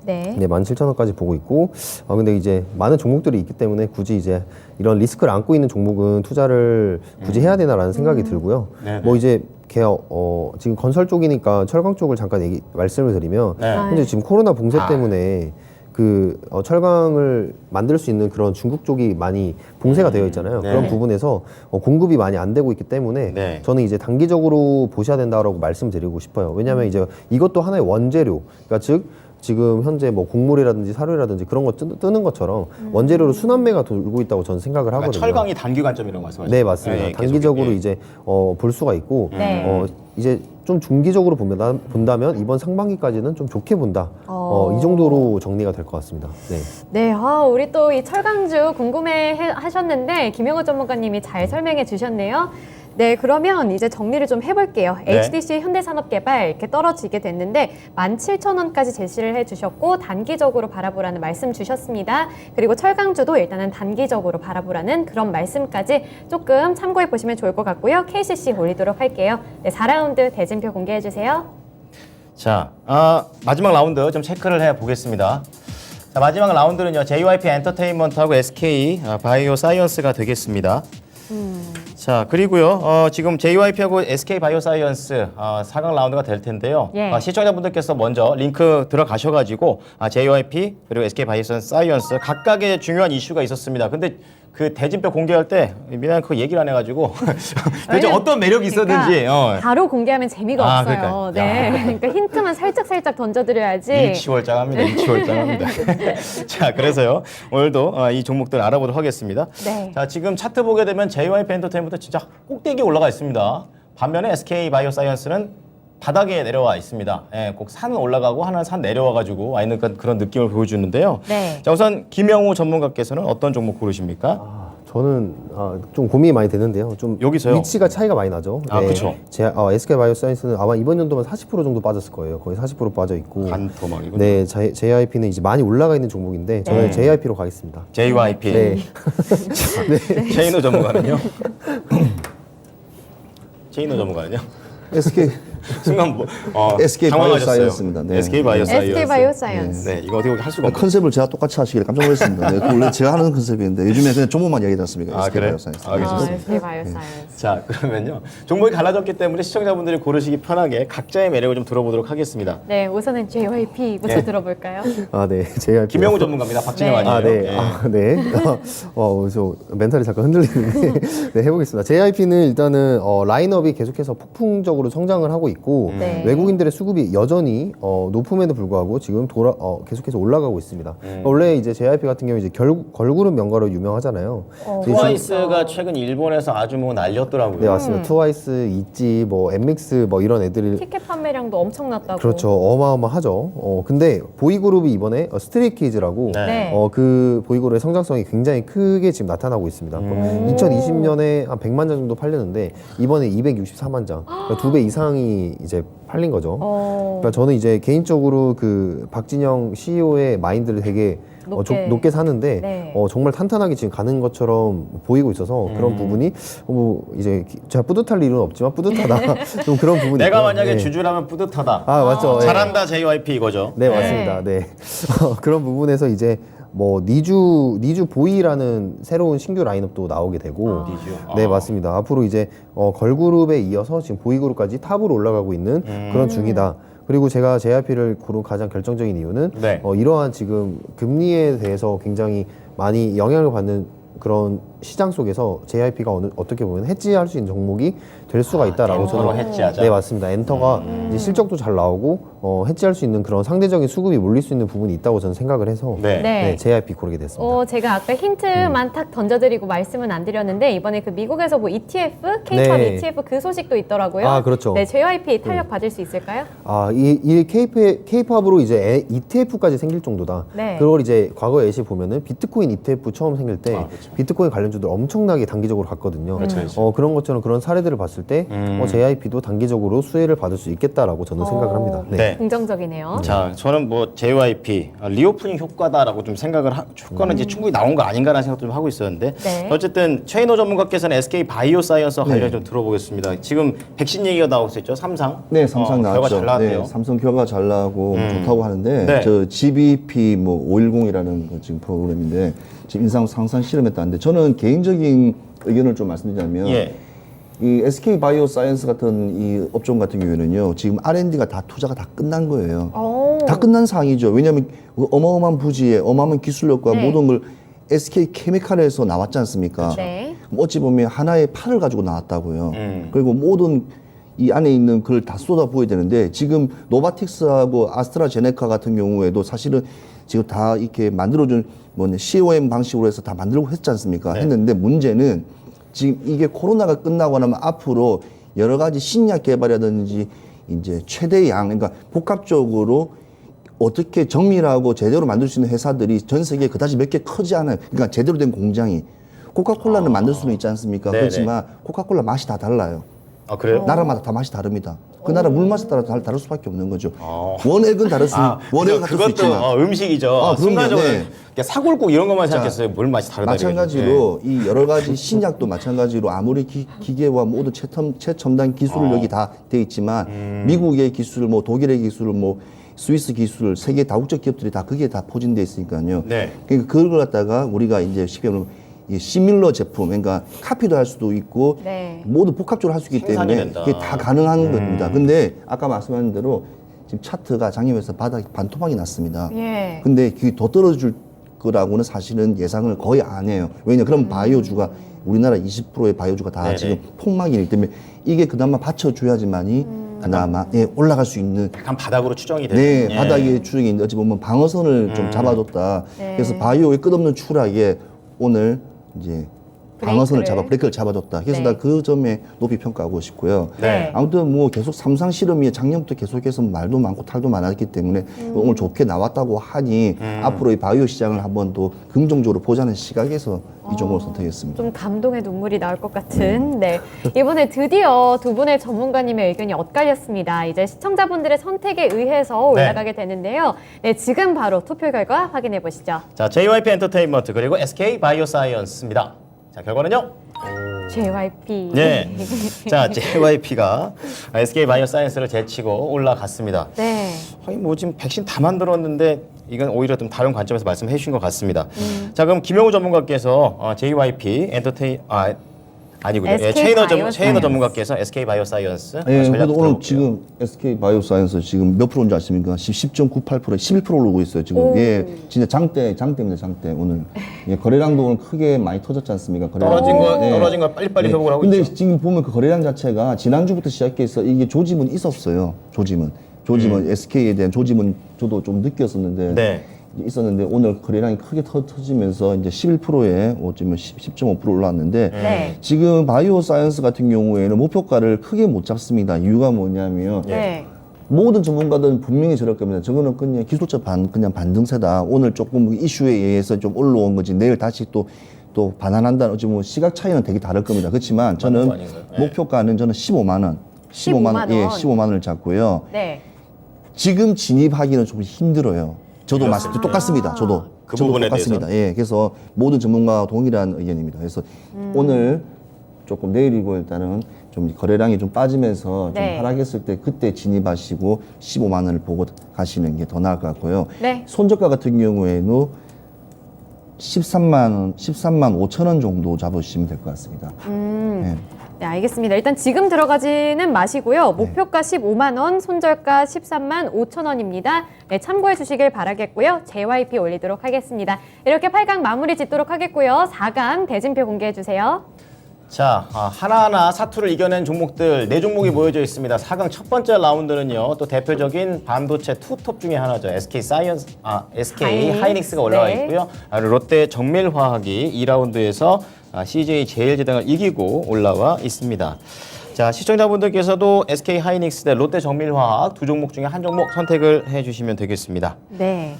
네. 네, 17,000원까지 보고 있고, 근데 이제 많은 종목들이 있기 때문에 굳이 이제 이런 리스크를 안고 있는 종목은 투자를 굳이 해야 되나라는 생각이 들고요. 네네. 뭐 이제 지금 건설 쪽이니까 철강 쪽을 잠깐 말씀을 드리면, 네. 현재 지금 코로나 봉쇄 때문에 철강을 만들 수 있는 그런 중국 쪽이 많이 봉쇄가 되어 있잖아요. 네. 그런 부분에서 공급이 많이 안 되고 있기 때문에 네. 저는 이제 단기적으로 보셔야 된다라고 말씀드리고 싶어요. 왜냐하면 이제 이것도 하나의 원재료, 그러니까 즉 지금 현재 뭐 곡물이라든지 사료라든지 그런 거 뜨는 것처럼 원재료로 순환매가 돌고 있다고 저는 생각을 그러니까 하거든요. 철강이 단기 관점이라고 말씀하시죠? 네, 맞습니다. 단기적으로 이제 볼 수가 있고 네. 이제 좀 중기적으로 본다면 이번 상반기까지는 좀 좋게 본다. 이 정도로 정리가 될 것 같습니다. 네. 네, 우리 또 이 철강주 궁금해 하셨는데 김영호 전문가님이 잘 설명해 주셨네요. 네, 그러면 이제 정리를 좀 해볼게요. 네. HDC 현대산업개발 이렇게 떨어지게 됐는데 17,000원까지 제시를 해주셨고 단기적으로 바라보라는 말씀 주셨습니다. 그리고 철강주도 일단은 단기적으로 바라보라는 그런 말씀까지 조금 참고해 보시면 좋을 것 같고요. KCC 올리도록 할게요. 네, 4라운드 대진표 공개해 주세요. 자, 마지막 라운드 좀 체크를 해 보겠습니다. 자, 마지막 라운드는요, JYP 엔터테인먼트하고 SK 바이오 사이언스가 되겠습니다. 자, 그리고요. 지금 JYP하고 SK 바이오사이언스 4강 라운드가 될 텐데요. 예. 시청자분들께서 먼저 링크 들어가셔가지고 JYP 그리고 SK 바이오사이언스 각각의 중요한 이슈가 있었습니다. 근데 그 대진표 공개할 때 미나는 그거 얘기를 안 해가지고 대체 어떤 매력이 있었는지 그러니까 바로 공개하면 재미가 아, 없어요. 그러니까요. 네, 그러니까 힌트만 살짝 던져드려야지. 일치월장합니다. 일치월장합니다. 자, 그래서요 오늘도 이 종목들 알아보도록 하겠습니다. 네. 자, 지금 차트 보게 되면 JYP 엔터테인먼트 진짜 꼭대기에 올라가 있습니다. 반면에 SK 바이오사이언스는 바닥에 내려와 있습니다. 예, 꼭 산은 올라가고 하나는 산 내려와가지고 와 있는 그런 느낌을 보여주는데요. 네. 자, 우선 김영우 전문가께서는 어떤 종목 고르십니까? 저는 좀 고민이 많이 되는데요. 좀 여기서요? 위치가 차이가 많이 나죠. 그쵸. SK 바이오사이언스는 아마 이번 연도만 40% 정도 빠졌을 거예요. 거의 40% 빠져 있고. 반토막이군요. 네, JYP는 이제 많이 올라가 있는 종목인데 저는 JYP로 가겠습니다. JYP. 네. 제이노 전문가는요? 제이노 전문가는요? SK 순간 뭐 SK 당황하셨어요. 바이오사이언스입니다. 네. SK 바이오사이언스. SK 바이오사이언스. 네, 이거 어떻게 할 수가 없네. 컨셉을 제가 똑같이 하시길 깜짝 놀랐습니다. 네, 원래 제가 하는 컨셉인데 요즘에 그냥 종목만 얘기하지 않습니까? SK 그래요? 바이오사이언스. 알겠습니다. SK 바이오사이언스. 자, 그러면요. 종목이 갈라졌기 때문에 시청자분들이 고르시기 편하게 각자의 매력을 좀 들어보도록 하겠습니다. 네, 우선은 JYP부터 네. 들어볼까요? 네, JYP. 김영우 전문가입니다. 박진영 네. 아니에요? 네. 저 멘탈이 잠깐 흔들리는데 네, 해보겠습니다. JYP는 일단은 라인업이 계속해서 폭풍적으로 성장을 하고 있고 네. 외국인들의 수급이 여전히 높음에도 불구하고 지금 계속해서 올라가고 있습니다. 원래 이제 JYP 같은 경우 이제 걸그룹 명가로 유명하잖아요. 트와이스가 최근 일본에서 아주 뭐 날렸더라고요. 네, 맞습니다. 트와이스, 있지, 뭐 엠믹스 뭐 이런 애들이 티켓 판매량도 엄청났다고. 그렇죠. 어마어마하죠. 근데 보이그룹이 이번에 스트레이키즈라고 네. 그 보이그룹의 성장성이 굉장히 크게 지금 나타나고 있습니다. 2020년에 한 100만 장 정도 팔렸는데 이번에 264만 장, 그러니까 2배 이상이 이제 팔린 거죠. 그러니까 저는 이제 개인적으로 그 박진영 CEO의 마인드를 되게 높게 사는데 네. 정말 탄탄하게 지금 가는 것처럼 보이고 있어서 그런 부분이 이제 제가 뿌듯할 일은 없지만 뿌듯하다 좀 그런 부분이 내가 있고요. 만약에 네. 주주라면 뿌듯하다. 맞죠. 네. 잘한다 JYP 이거죠. 네, 맞습니다. 네. 그런 부분에서 이제 뭐 니주 보이라는 새로운 신규 라인업도 나오게 되고 니주. 네, 맞습니다. 앞으로 이제 걸그룹에 이어서 지금 보이그룹까지 탑으로 올라가고 있는 그런 중이다. 그리고 제가 JYP를 고른 가장 결정적인 이유는 네. 이러한 지금 금리에 대해서 굉장히 많이 영향을 받는 그런 시장 속에서 JYP가 어떻게 보면 해지할 수 있는 종목이 될 수가 있다라고 엔터로 저는 해지하자. 네, 맞습니다. 엔터가 이제 실적도 잘 나오고 해지할 수 있는 그런 상대적인 수급이 몰릴 수 있는 부분이 있다고 저는 생각을 해서 네. 네. JYP 고르게 됐습니다. 제가 아까 힌트만 탁 던져드리고 말씀은 안 드렸는데 이번에 그 미국에서 뭐 ETF, K-팝 네. ETF 그 소식도 있더라고요. 그렇죠. 네, JYP 탄력 받을 수 있을까요? 이 K-팝으로 이제 ETF까지 생길 정도다. 네. 그걸 이제 과거 예시 보면은 비트코인 ETF 처음 생길 때 그렇죠. 비트코인 관련주들 엄청나게 단기적으로 갔거든요. 그렇죠. 그런 것처럼 그런 사례들을 봤을 때 JYP도 단기적으로 수혜를 받을 수 있겠다라고 저는 생각을 합니다. 네. 긍정적이네요. 자, 저는 뭐 JYP 리오프닝 효과다라고 좀 생각을 효과는 이제 충분히 나온 거 아닌가라는 생각 좀 하고 있었는데 네. 어쨌든 최인호 전문가께서는 SK 바이오사이언스와 관련 좀 들어보겠습니다. 지금 백신 얘기가 나오고 있었죠. 삼상. 네, 삼성 나왔죠. 결과 잘 나왔네요. 네, 삼성 결과 잘 나고 좋다고 하는데 네. 저 GBP 뭐 510이라는 그 지금 프로그램인데 지금 인상 상상 실험했다는데 저는 개인적인 의견을 좀 말씀드리자면 예. 이 SK 바이오사이언스 같은 이 업종 같은 경우에는요 지금 R&D가 다 투자가 다 끝난 거예요. 다 끝난 상황이죠. 왜냐하면 어마어마한 부지에 어마어마한 기술력과 네. 모든 걸 SK 케미칼에서 나왔지 않습니까? 네. 어찌 보면 하나의 팔을 가지고 나왔다고요. 그리고 모든 이 안에 있는 그걸 다 쏟아부어야 되는데 지금 노바틱스하고 아스트라제네카 같은 경우에도 사실은 지금 다 이렇게 만들어준 COM 방식으로 해서 다 만들고 했지 않습니까? 네. 했는데 문제는 지금 이게 코로나가 끝나고 나면 앞으로 여러 가지 신약 개발이라든지 이제 최대 양, 그러니까 복합적으로 어떻게 정밀하고 제대로 만들 수 있는 회사들이 전 세계에 그다지 몇 개 크지 않아요. 그러니까 제대로 된 공장이. 코카콜라는 만들 수는 있지 않습니까? 네네. 그렇지만 코카콜라 맛이 다 달라요. 아, 그래요? 나라마다 다 맛이 다릅니다. 그 나라 물 맛에 따라 다를 수밖에 없는 거죠. 원액은 다를 수, 원액은 같을 수 그것도 있지만. 음식이죠. 그럼요. 순간적으로 네. 그냥 사골국 이런 것만 생각했어요. 물 맛이 다르다. 마찬가지로 이 여러 가지 신약도 마찬가지로 아무리 기계와 모든 최첨단 기술을 여기 다 돼 있지만 미국의 기술, 뭐 독일의 기술, 뭐 스위스 기술, 세계 다국적 기업들이 다 그게 다 포진돼 있으니까요. 네. 그러니까 그걸 갖다가 우리가 이제 쉽게 말하면 이 시밀러 제품, 그러니까 카피도 할 수도 있고 네. 모두 복합적으로 할 수 있기 생산이 때문에 된다. 그게 다 가능한 겁니다. 근데 아까 말씀하신 대로 지금 차트가 작년에서 바닥 반토막이 났습니다. 예. 근데 그게 더 떨어질 거라고는 사실은 예상을 거의 안 해요. 왜냐 그럼 바이오주가 우리나라 20%의 바이오주가 다 네네. 지금 폭막이기 때문에 이게 그나마 받쳐줘야지만이 그나마 예, 올라갈 수 있는 약간 바닥으로 추정이 되는. 네, 예. 바닥의 추락이 있는데 어찌 보면 방어선을 좀 잡아줬다. 네. 그래서 바이오의 끝없는 추락에 오늘 이제 방어선을 브레이크를. 브레이크를 잡아줬다. 그래서 네. 나 그 점에 높이 평가하고 싶고요. 네. 아무튼 뭐 계속 삼상 실험이 작년부터 계속해서 말도 많고 탈도 많았기 때문에 오늘 좋게 나왔다고 하니 앞으로의 바이오 시장을 한번 더 긍정적으로 보자는 시각에서 이 종목을 선택했습니다. 좀 감동의 눈물이 나올 것 같은. 네. 이번에 드디어 두 분의 전문가님의 의견이 엇갈렸습니다. 이제 시청자분들의 선택에 의해서 네. 올라가게 되는데요. 네, 지금 바로 투표 결과 확인해 보시죠. 자, JYP 엔터테인먼트 그리고 SK 바이오사이언스입니다. 자, 결과는요? JYP. 네. 자, JYP가 SK 바이오사이언스를 제치고 올라갔습니다. 네. 하긴 뭐 지금 백신 다 만들었는데 이건 오히려 좀 다른 관점에서 말씀해 주신 것 같습니다. 자, 그럼 김영우 전문가께서 JYP 아니군요. SK 체이너 바이오사이언스. 전문가께서 SK 바이오사이언스 예, 전략 그래도 오늘 들어볼게요. 지금 SK 바이오사이언스 지금 몇 프로인지 아십니까? 10.98%, 11% 오르고 있어요. 지금 오. 예, 진짜 장대입니다. 장대 오늘 예, 거래량도 오늘 크게 많이 터졌지 않습니까? 거래량. 떨어진 거 빨리빨리 회복을 하고 근데 있죠. 지금 보면 그 거래량 자체가 지난주부터 시작해서 이게 조짐은 있었어요. 조짐은 SK에 대한 조짐은 저도 좀 느꼈었는데 네. 있었는데 오늘 거래량이 크게 터지면서 이제 11%에 어쩌면 10.5% 올라왔는데 네. 지금 바이오 사이언스 같은 경우에는 목표가를 크게 못 잡습니다. 이유가 뭐냐면 네. 모든 전문가들은 분명히 저럴 겁니다. 저거는 그냥 기술적 그냥 반등세다. 오늘 조금 이슈에 의해서 좀 올라온 거지. 내일 다시 또 반환한다는 어찌 뭐 시각 차이는 되게 다를 겁니다. 그렇지만 저는 거 아닌가요? 네. 목표가는 저는 15만 원. 15만 원. 예, 15만 원을 잡고요. 네. 지금 진입하기는 좀 힘들어요. 저도 똑같습니다. 저도 그 저도 부분에 똑같습니다. 예, 그래서 모든 전문가와 동일한 의견입니다. 그래서 오늘 조금 내일이고 일단은 좀 거래량이 좀 빠지면서 네. 좀 하락했을 때 그때 진입하시고 15만 원을 보고 가시는 게 더 나을 것 같고요. 네. 손저가 같은 경우에는 13만 5천 원 정도 잡으시면 될 것 같습니다. 예. 네, 알겠습니다. 일단 지금 들어가지는 마시고요. 목표가 15만 원, 손절가 13만 5천 원입니다. 네, 참고해 주시길 바라겠고요. JYP 올리도록 하겠습니다. 이렇게 8강 마무리 짓도록 하겠고요. 4강 대진표 공개해 주세요. 자, 하나하나 사투를 이겨낸 종목들 4종목이 모여져 있습니다. 4강 첫 번째 라운드는요. 또 대표적인 반도체 투톱 중에 하나죠. SK 하이닉스가 올라와 네. 있고요. 롯데 정밀화학이 2라운드에서 CJ 제일제당을 이기고 올라와 있습니다. 자, 시청자분들께서도 SK 하이닉스 대 롯데 정밀화학 두 종목 중에 한 종목 선택을 해주시면 되겠습니다. 네.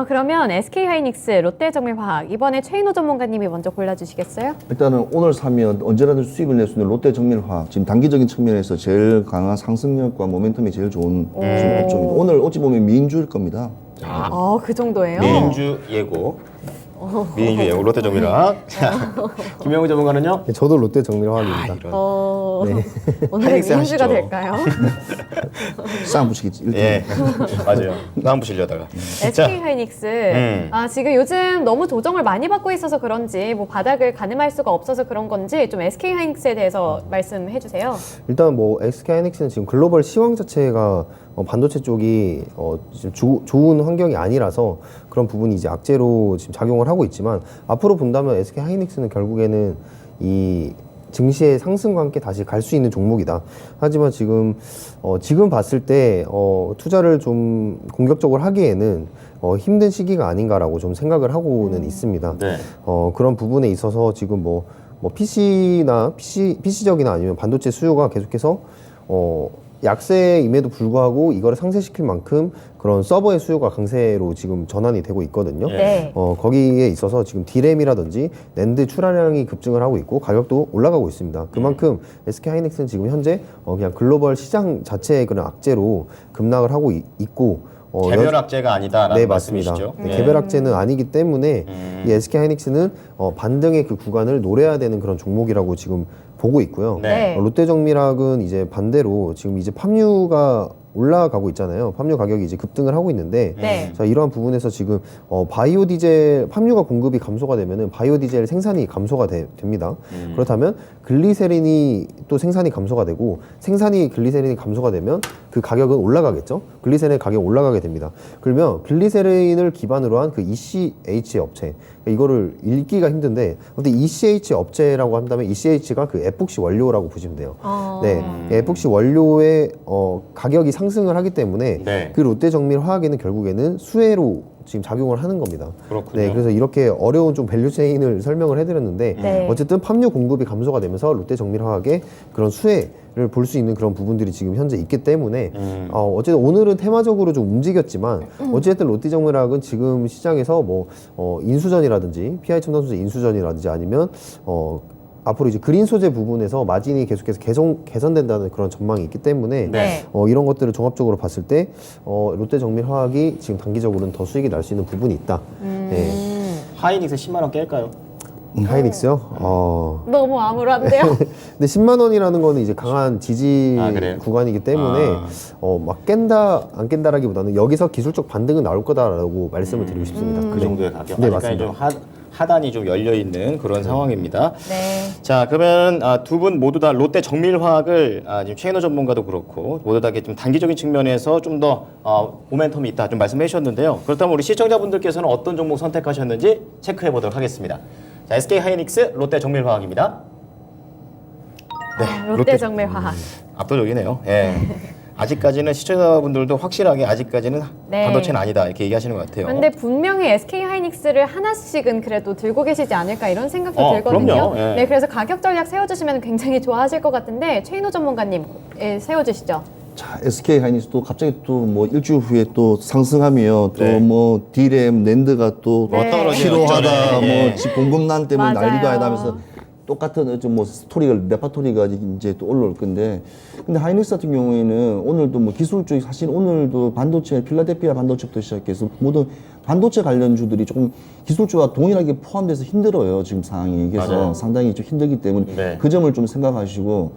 그러면 SK 하이닉스, 롯데정밀화학 이번에 최인호 전문가님이 먼저 골라주시겠어요? 일단은 오늘 사면 언제라도 수익을 낼 수 있는 롯데 정밀화학 지금 단기적인 측면에서 제일 강한 상승력과 모멘텀이 제일 좋은 지금 업종입니다. 오늘 어찌 보면 민주일 겁니다. 그 정도예요? 민주 예고. 민주 예고 롯데 정밀화학. 자, 김영우 전문가는요? 저도 롯데 정밀화학입니다. 오늘의 하이닉스 민주가 하시죠. 될까요? 쌍 붙이겠지. 예, 맞아요. 다음 보시려다가. SK 하이닉스 지금 요즘 너무 조정을 많이 받고 있어서 그런지 뭐 바닥을 가늠할 수가 없어서 그런 건지 좀 SK 하이닉스에 대해서 말씀해 주세요. 일단 뭐 SK 하이닉스는 지금 글로벌 시황 자체가 반도체 쪽이 지금 좋은 환경이 아니라서 그런 부분이 이제 악재로 지금 작용을 하고 있지만 앞으로 본다면 SK 하이닉스는 결국에는 이 증시의 상승과 함께 다시 갈 수 있는 종목이다. 하지만 지금 봤을 때 투자를 좀 공격적으로 하기에는 힘든 시기가 아닌가라고 좀 생각을 하고는 있습니다. 네. 그런 부분에 있어서 지금 뭐 PC적이나 아니면 반도체 수요가 계속해서 약세임에도 불구하고 이거를 상쇄시킬 만큼 그런 서버의 수요가 강세로 지금 전환이 되고 있거든요. 네. 거기에 있어서 지금 디램이라든지 낸드 출하량이 급증을 하고 있고 가격도 올라가고 있습니다. 그만큼 SK 하이닉스는 지금 현재 그냥 글로벌 시장 자체의 그런 악재로 급락을 하고 있고 개별 악재가 아니다라는 네, 맞습니다. 말씀이시죠? 네, 개별 악재는 아니기 때문에 이 SK 하이닉스는 반등의 그 구간을 노려야 되는 그런 종목이라고 지금 보고 있고요. 네. 네. 롯데 정밀학은 이제 반대로 지금 이제 팜유가 올라가고 있잖아요. 팜유 가격이 이제 급등을 하고 있는데 네. 자, 이러한 부분에서 지금 바이오 디젤 팜유가 공급이 감소가 되면은 바이오 디젤 생산이 감소가 됩니다. 그렇다면 글리세린이 또 생산이 감소가 되고 생산이 글리세린이 감소가 되면 그 가격은 올라가겠죠. 글리세린 가격 올라가게 됩니다. 그러면 글리세린을 기반으로 한 그 ECH 업체 이거를 읽기가 힘든데 근데 ECH 업체라고 한다면 ECH가 그 에폭시 원료라고 보시면 돼요. 네, 에폭시 원료의 가격이 상승을 하기 때문에 네. 그 롯데 정밀 화학에는 결국에는 수혜로 지금 작용을 하는 겁니다. 그렇군요. 네, 그래서 이렇게 어려운 좀 밸류 체인을 설명을 해드렸는데 네. 어쨌든 팜유 공급이 감소가 되면서 롯데 정밀 화학의 그런 수혜를 볼 수 있는 그런 부분들이 지금 현재 있기 때문에 어쨌든 오늘은 테마적으로 좀 움직였지만 어쨌든 롯데 정밀 화학은 지금 시장에서 뭐 인수전이라든지 PI 첨단소재 인수전이라든지 아니면 앞으로 이제 그린 소재 부분에서 마진이 계속해서 개선된다는 그런 전망이 있기 때문에 네. 이런 것들을 종합적으로 봤을 때 롯데 정밀 화학이 지금 단기적으로는 더 수익이 날 수 있는 부분이 있다. 네. 하이닉스 10만 원 깰까요? 하이닉스요? 너무 암울한데요. 근데 10만 원이라는 거는 이제 강한 지지 아, 그래요? 구간이기 때문에 막 깬다 안 깬다라기보다는 여기서 기술적 반등은 나올 거다라고 말씀을 드리고 싶습니다. 그 정도의 가격. 네, 아직까지 맞습니다. 좀 하단이 좀 열려 있는 그런 상황입니다. 네. 자, 그러면 두 분 모두 다 롯데 정밀화학을 지금 최인호 전문가도 그렇고 모두 다 좀 단기적인 측면에서 좀 더 모멘텀이 있다 좀 말씀해 주셨는데요. 그렇다면 우리 시청자분들께서는 어떤 종목 선택하셨는지 체크해 보도록 하겠습니다. 자, SK 하이닉스 롯데 정밀화학입니다. 네, 롯데 정밀 화학. 압도적이네요. 예. 아직까지는 시청자분들도 확실하게 아직까지는 네. 반도체는 아니다 이렇게 얘기하시는 것 같아요. 근데 분명히 SK 하이닉스를 하나씩은 그래도 들고 계시지 않을까 이런 생각도 들거든요. 그럼요. 예. 네, 그래서 가격 전략 세워주시면 굉장히 좋아하실 것 같은데 최인호 전문가님 세워주시죠. 자, SK 하이닉스도 갑자기 또 뭐 일주일 후에 또 상승하며 네. 또 뭐 디램 랜드가 또 네. 필요하다 네. 뭐 지금 공급난 때문에 맞아요. 난리도 아니다 하면서 똑같은 뭐 스토리가 레파토리가 이제 또 올라올 건데 근데 하이닉스 같은 경우에는 오늘도 뭐 기술적인 사실 오늘도 반도체 필라델피아 반도체부터 시작해서 모든 반도체 관련주들이 조금 기술주와 동일하게 포함돼서 힘들어요 지금 상황이 그래서 맞아요. 상당히 좀 힘들기 때문에 네. 그 점을 좀 생각하시고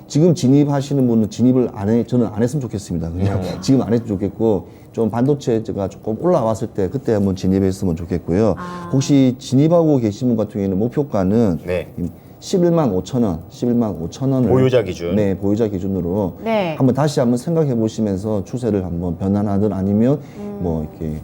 지금 진입하시는 분은 진입을 저는 안 했으면 좋겠습니다. 그냥 지금 안 했으면 좋겠고, 좀 반도체가 조금 올라왔을 때 그때 한번 진입했으면 좋겠고요. 혹시 진입하고 계신 분 같은 경우에는 목표가는 네. 11만 5천 원, 11만 5천 원을 보유자 기준. 네, 보유자 기준으로 네. 한번 다시 한번 생각해 보시면서 추세를 한번 변환하든 아니면 뭐 이렇게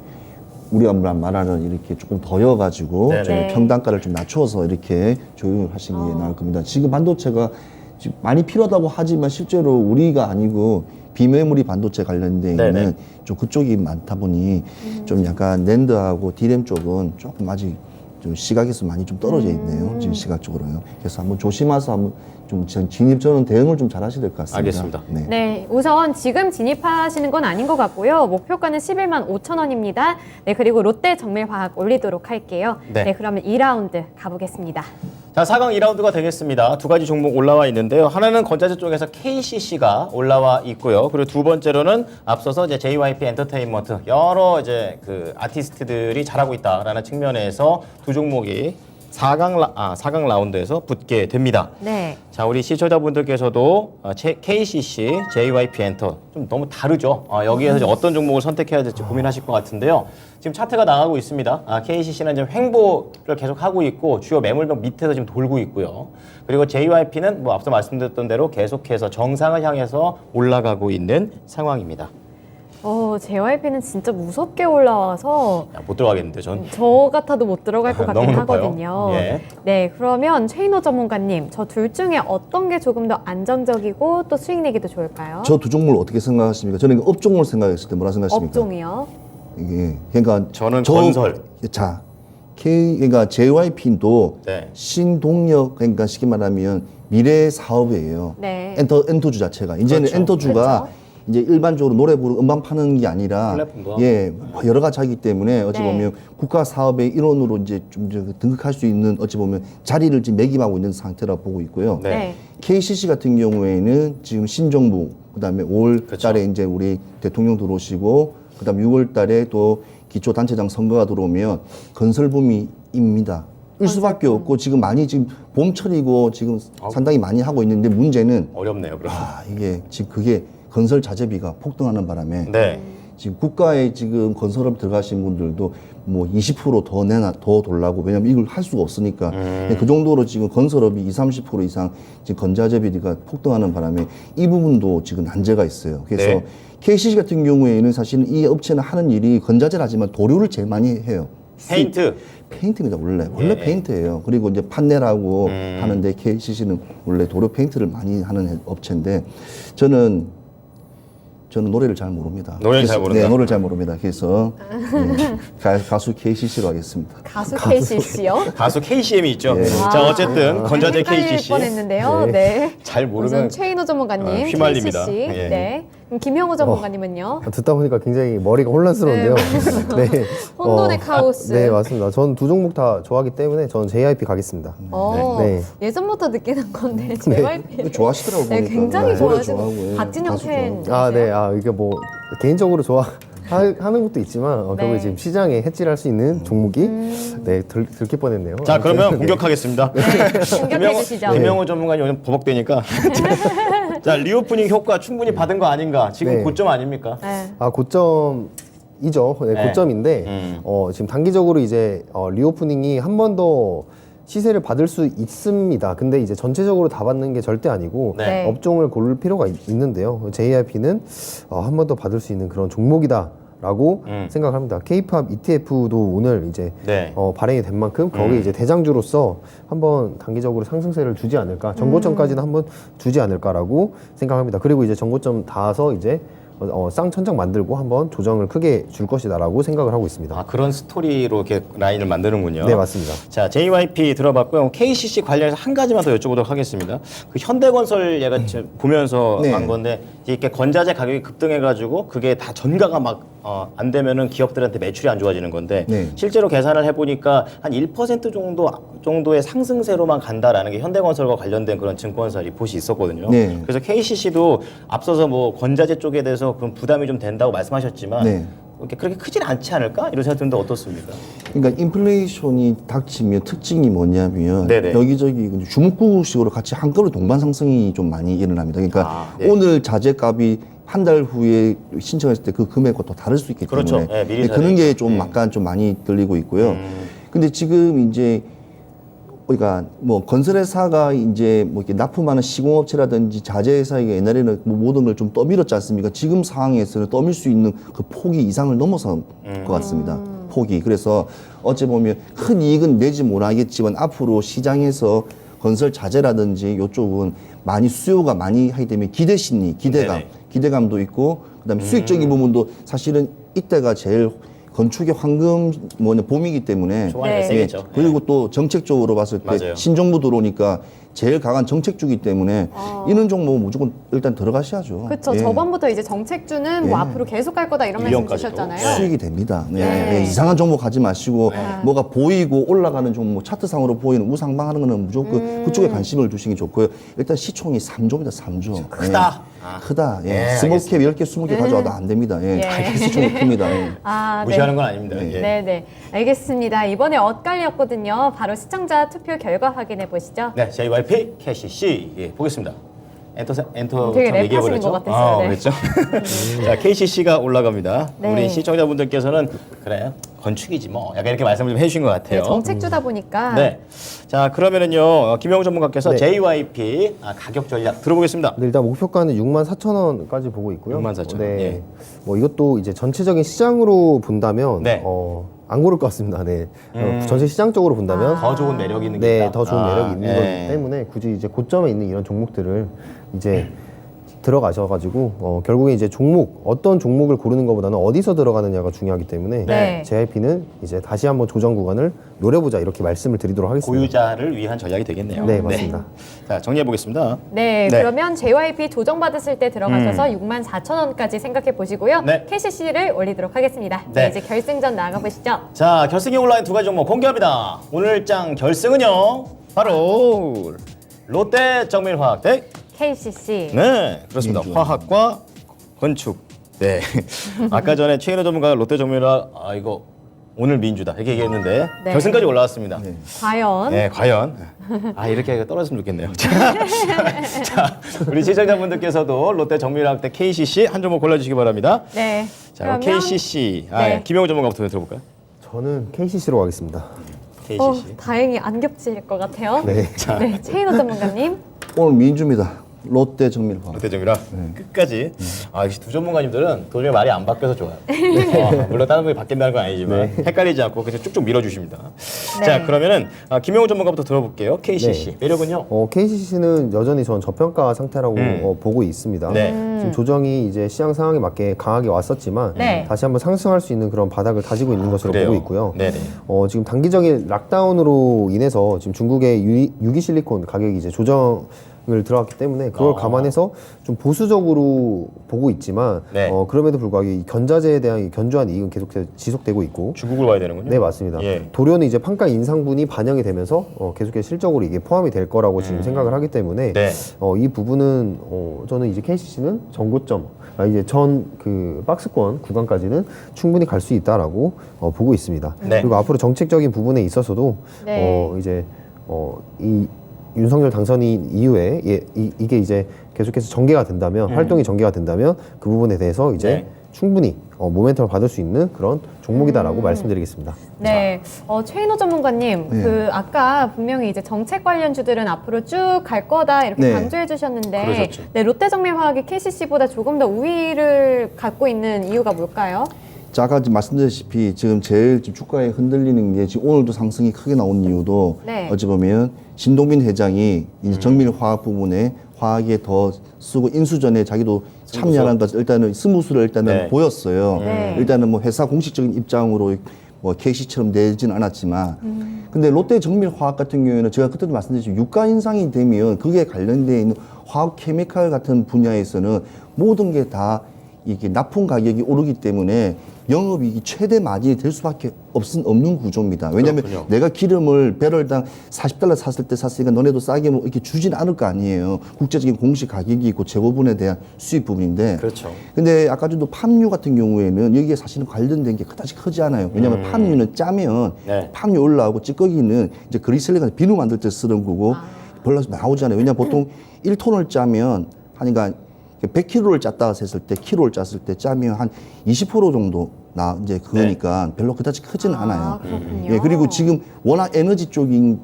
우리가 말하는 이렇게 조금 더 여가지고 네네. 좀 네. 평단가를 좀 낮춰서 이렇게 조율을 하시는 게 나을 겁니다. 지금 반도체가 지금 많이 필요하다고 하지만 실제로 우리가 아니고 비메모리 반도체 관련돼 있는 네네. 좀 그쪽이 많다 보니 좀 약간 랜드하고 디램 쪽은 조금 아직 좀 시각에서 많이 좀 떨어져 있네요. 지금 시각적으로요. 그래서 한번 조심해서 한번 좀 저는 대응을 좀 잘 하셔야 될 것 같습니다. 알겠습니다. 네. 네, 우선 지금 진입하시는 건 아닌 것 같고요. 목표가는 11만 5천 원입니다. 네, 그리고 롯데 정밀화학 올리도록 할게요. 네. 네, 그러면 2라운드 가보겠습니다. 자, 4강 2라운드가 되겠습니다. 두 가지 종목 올라와 있는데요. 하나는 건자재 쪽에서 KCC가 올라와 있고요. 그리고 두 번째로는 앞서서 이제 JYP 엔터테인먼트 여러 이제 그 아티스트들이 잘하고 있다라는 측면에서 두 종목이 4강 라운드에서 붙게 됩니다. 네. 자, 우리 시청자분들께서도 KCC, JYP 엔터 좀 너무 다르죠. 여기에서 이제 어떤 종목을 선택해야 될지 고민하실 것 같은데요. 지금 차트가 나가고 있습니다. KCC는 지금 횡보를 계속 하고 있고 주요 매물벽 밑에서 지금 돌고 있고요. 그리고 JYP는 뭐 앞서 말씀드렸던 대로 계속해서 정상을 향해서 올라가고 있는 상황입니다. JYP는 진짜 무섭게 올라와서 야, 못 들어가겠는데 전. 저 같아도 못 들어갈 것 같긴 너무 높아요. 하거든요. 예. 네, 그러면 최인호 전문가님, 저 둘 중에 어떤 게 조금 더 안정적이고 또 수익 내기도 좋을까요? 저 두 종목을 어떻게 생각하십니까? 저는 업종을 생각했을 때 뭐라 생각하십니까? 업종이요? 이게 그러니까 저는 건설. 자, 그러니까 JYP도 네. 신동력 그러니까 쉽게 말하면 미래 사업이에요. 네. 엔터주 자체가 이제는 그렇죠. 엔터주가 그렇죠. 이제 일반적으로 노래 부르고 음반 파는 게 아니라 플랫폼도 하고. 예, 뭐 여러 가지 하기 때문에 어찌 네. 보면 국가 사업의 일원으로 이제 좀 등극할 수 있는 어찌 보면 자리를 지금 매김하고 있는 상태라고 보고 있고요. 네. 네. KCC 같은 경우에는 지금 신정부 그다음에 5월 그렇죠. 달에 이제 우리 대통령 들어오시고 그다음 6월 달에 또 기초 단체장 선거가 들어오면 건설 붐이입니다. 일 수밖에 없고 지금 많이 지금 봄철이고 지금 상당히 많이 하고 있는데 문제는 어렵네요, 그럼. 이게 지금 그게 건설 자재비가 폭등하는 바람에 네. 지금 국가에 지금 건설업 들어가신 분들도 뭐 20%더 내나 더 돌라고 왜냐면 이걸 할 수가 없으니까 그 정도로 지금 건설업이 20-30% 이상 지금 건자재비가 폭등하는 바람에 이 부분도 지금 난제가 있어요. 그래서 네. KCC 같은 경우에는 사실은 이 업체는 하는 일이 건자재를 하지만 도료를 제일 많이 해요. 페인트. 페인트입니다 원래 예. 페인트예요. 그리고 이제 판넬하고 하는데 KCC는 원래 도료 페인트를 많이 하는 업체인데 저는 노래를 잘 모릅니다. 노래를 잘 그래서, 모른다? 네, 노래를 잘 모릅니다. 그래서 가수 KCC로 하겠습니다. 가수 KCC요? 가수 KCM이 있죠. 예. 자, 어쨌든 건자재 헷갈릴 KCC. 뻔했는데요. 네. 잘 모르면 우선 최인호 전문가님, 휘말립니다. KCC. 예. 네. 그럼 김영호 전문가님은요? 듣다 보니까 굉장히 머리가 혼란스러운데요. 네. 혼돈의 카오스. 네, 맞습니다. 전 두 종목 다 좋아하기 때문에 저는 JYP 가겠습니다. 네. 예전부터 느끼는 건데 JYP. 좋아하시더라고요. 네, 보니까. 굉장히 노래 좋아하시고 좋아하고, 예. 박진영 가수 팬. 좋아하고. 네. 이게 뭐 개인적으로 좋아하는 것도 있지만 결국에 네. 지금 시장에 해지할 수 있는 종목이 네, 들킬 뻔했네요. 자, 그러면 공격하겠습니다. 공격해 주시죠. 김영호 전문가님 오늘 버벅대니까. 자, 리오프닝 효과 충분히 받은 거 아닌가? 지금 네. 고점 아닙니까? 네. 고점이죠. 네, 네. 고점인데 지금 단기적으로 이제 리오프닝이 한 번 더 시세를 받을 수 있습니다. 근데 이제 전체적으로 다 받는 게 절대 아니고 네. 업종을 고를 필요가 있는데요. JYP는 한 번 더 받을 수 있는 그런 종목이다라고 생각합니다. K-팝 ETF도 오늘 이제 네. 발행이 된 만큼 거기 이제 대장주로서 한번 단기적으로 상승세를 주지 않을까, 전고점까지는 한번 주지 않을까라고 생각합니다. 그리고 이제 전고점 닿아서 이제 쌍천장 만들고 한번 조정을 크게 줄 것이다라고 생각을 하고 있습니다. 아, 그런 스토리로 이렇게 라인을 만드는군요. 네, 맞습니다. 자, JYP 들어봤고요. KCC 관련해서 한 가지만 더 여쭤보도록 하겠습니다. 그 현대건설 얘가 지금 보면서 네. 한 건데 이렇게 건자재 가격이 급등해가지고 그게 다 전가가 막 안 되면은 기업들한테 매출이 안 좋아지는 건데 네. 실제로 계산을 해보니까 한 1% 정도의 상승세로만 간다라는 게 현대건설과 관련된 그런 증권사 리포트이 있었거든요. 네. 그래서 KCC도 앞서서 뭐 건자재 쪽에 대해서 그런 부담이 좀 된다고 말씀하셨지만 네. 그렇게 크진 않지 않을까 이런 생각 드는데 어떻습니까? 그러니까 인플레이션이 닥치면 특징이 뭐냐면 네네. 여기저기 주먹구구식으로 같이 한꺼번에 동반 상승이 좀 많이 일어납니다. 그러니까 네. 오늘 자재값이 한 달 후에 신청했을 때 그 금액과 또 다를 수 있기 그렇죠. 때문에 네, 미리 그런 게 사야 좀 되니까. 약간 좀 많이 들리고 있고요. 근데 지금 이제 그러니까 뭐 건설회사가 이제 뭐 이렇게 납품하는 시공업체라든지 자재회사가 옛날에는 뭐 모든 걸 좀 떠밀었지 않습니까? 지금 상황에서는 떠밀 수 있는 그 폭이 이상을 넘어선 것 같습니다. 폭이. 그래서 어찌 보면 큰 이익은 내지 못하겠지만 앞으로 시장에서 건설 자재라든지 이쪽은 많이 수요가 많이 하기 때문에 기대 심리, 네네. 기대감도 있고 그다음에 수익적인 부분도 사실은 이때가 제일 건축의 황금 봄이기 때문에 좋아하니까 네. 세겠죠. 그리고 또 정책적으로 봤을 때 맞아요. 신정부 들어오니까 제일 강한 정책주기 때문에 이런 종목 무조건 일단 들어가셔야죠. 그렇죠. 예. 저번부터 이제 정책주는 뭐 예. 앞으로 계속 갈 거다 이런 말씀 미연까지도. 주셨잖아요. 수익이 됩니다. 네. 네. 네, 이상한 종목 하지 마시고 뭐가 보이고 올라가는 종목 차트상으로 보이는 우상방하는 거는 무조건 그쪽에 관심을 두시는 게 좋고요. 일단 시총이 3조입니다. 3조. 크다. 예. 크다. 예. 네, 스몰캡 10개, 20개 가져와도 안 됩니다. 예. 예. 시총이 큽니다. 예. 아, 무시하는 건 아닙니다. 예. 네, 알겠습니다. 이번에 엇갈렸거든요. 바로 시청자 투표 결과 확인해 보시죠. 네, JYP, KCC 예, 보겠습니다. 엔터 되게 랩하시는 얘기해버렸죠? 것 같았어요. 네. 그랬죠? 자, KCC가 올라갑니다. 네. 우리 시청자분들께서는 그래 건축이지 뭐 약간 이렇게 말씀을 좀 해주신 것 같아요. 네, 정책주다 보니까 네. 자, 그러면은요 김영우 전문가께서 네. JYP 가격 전략 들어보겠습니다. 네, 일단 목표가는 64,000원까지 보고 있고요. 64,000원, 네. 예. 뭐 이것도 이제 전체적인 시장으로 본다면 네. 안 고를 것 같습니다. 네. 전체 시장적으로 본다면 더 좋은 매력이 있는 게 네, 있다. 더 좋은 매력이 있는 예. 거기 때문에 굳이 이제 고점에 있는 이런 종목들을 이제 들어가셔가지고 결국에 이제 어떤 종목을 고르는 것보다는 어디서 들어가느냐가 중요하기 때문에 네. JYP는 이제 다시 한번 조정 구간을 노려보자 이렇게 말씀을 드리도록 하겠습니다. 고유자를 위한 전략이 되겠네요. 네, 맞습니다. 자, 정리해 보겠습니다. 네, 네. 그러면 JYP 조정받았을 때 들어가셔서 64,000원까지 생각해 보시고요. 네. KCC를 올리도록 하겠습니다. 네. 네, 이제 결승전 나가보시죠. 자, 결승에 올라온 두 가지 종목 공개합니다. 오늘 장 결승은요 바로 롯데 정밀화학 대 KCC. 네, 그렇습니다. 화학과 건축. 네. 아까 전에 최인호 전문가가 롯데 정밀화 이거 오늘 민주다 이렇게 얘기했는데 네. 결승까지 올라왔습니다. 과연 네, 과연 이렇게 떨어졌으면 좋겠네요. 자, 우리 시청자분들께서도 롯데 정밀화학 대 KCC 한 종목 골라주시기 바랍니다. 네. 자, 그럼 KCC 네. 김영우 전문가부터 들어볼까요? 저는 KCC로 가겠습니다. KCC. 다행히 안 겹칠 것 같아요. 네. 네, 최인호 전문가님. 오늘 민주입니다. 롯데 정밀화. 롯데 정밀화 끝까지. 역시 두 전문가님들은 도저히 말이 안 바뀌어서 좋아요. 물론 다른 분이 바뀐다는 건 아니지만 헷갈리지 않고 그냥 쭉쭉 밀어주십니다. 네. 자, 그러면은 김영우 전문가부터 들어볼게요. KCC 매력은요? KCC는 여전히 전 저평가 상태라고 보고 있습니다. 네. 지금 조정이 이제 시장 상황에 맞게 강하게 왔었지만 네. 다시 한번 상승할 수 있는 그런 바닥을 다지고 있는 것으로 그래요? 보고 있고요. 네네. 지금 단기적인 락다운으로 인해서 지금 중국의 유기실리콘 가격이 이제 조정을 들어갔기 때문에 그걸 감안해서 좀 보수적으로 보고 있지만 네. 그럼에도 불구하고 이 견자재에 대한 이 견조한 이익은 계속 지속되고 있고 중국을 봐야 되는군요. 네 맞습니다. 예. 도료는 이제 판가 인상분이 반영이 되면서 계속해서 실적으로 이게 포함이 될 거라고 지금 생각을 하기 때문에 네. 이 부분은 저는 이제 KCC는 전고점 이제 전 그 박스권 구간까지는 충분히 갈 수 있다라고 보고 있습니다. 네. 그리고 앞으로 정책적인 부분에 있어서도 네. 이제 이 윤석열 당선인 이후에 이게 이제 계속해서 전개가 된다면 활동이 전개가 된다면 그 부분에 대해서 이제 네. 충분히 모멘텀을 받을 수 있는 그런 종목이다라고 말씀드리겠습니다. 네, 최인호 전문가님, 네. 아까 분명히 이제 정책 관련주들은 앞으로 쭉 갈 거다 이렇게 네. 강조해 주셨는데, 그러셨죠. 네, 롯데정밀화학이 KCC보다 조금 더 우위를 갖고 있는 이유가 뭘까요? 자, 아까 말씀드렸다시피 지금 제일 지금 주가에 흔들리는 게 지금 오늘도 상승이 크게 나온 이유도 네. 어찌 보면 신동빈 회장이 이제 정밀화학 부분에 화학에 더 쓰고 인수전에 자기도 참여하는 것을 일단은 스무스를 일단은 네. 보였어요. 네. 일단은 뭐 회사 공식적인 입장으로 뭐 KC처럼 내지는 않았지만 근데 롯데 정밀화학 같은 경우에는 제가 그때도 말씀드렸지만 유가 인상이 되면 그게 관련되어 있는 화학 케미칼 같은 분야에서는 모든 게 다 이게 납품 가격이 오르기 때문에 영업이익이 최대 마진이 될 수밖에 없는 구조입니다. 왜냐하면 그렇군요. 내가 기름을 배럴당 $40 샀을 때 샀으니까 너네도 싸게 뭐 이렇게 주진 않을 거 아니에요. 국제적인 공시 가격이 있고 재고분에 대한 수입 부분인데. 그렇죠. 근데 아까 전도 팜유 같은 경우에는 여기에 사실은 관련된 게 그다지 크지 않아요. 왜냐하면 팜유는 짜면 네. 팜유 올라오고 찌꺼기는 이제 그리슬린과 비누 만들 때 쓰는 거고 별로 나오잖아요. 왜냐하면 보통 1톤을 짜면 하니까 100kg를 짰다가 셌을 때, 키로를 짰을 때 짜면 한 20% 정도 이제 그거니까 별로 그다지 크지는 않아요. 그렇군요. 예, 그리고 지금 워낙 에너지 쪽이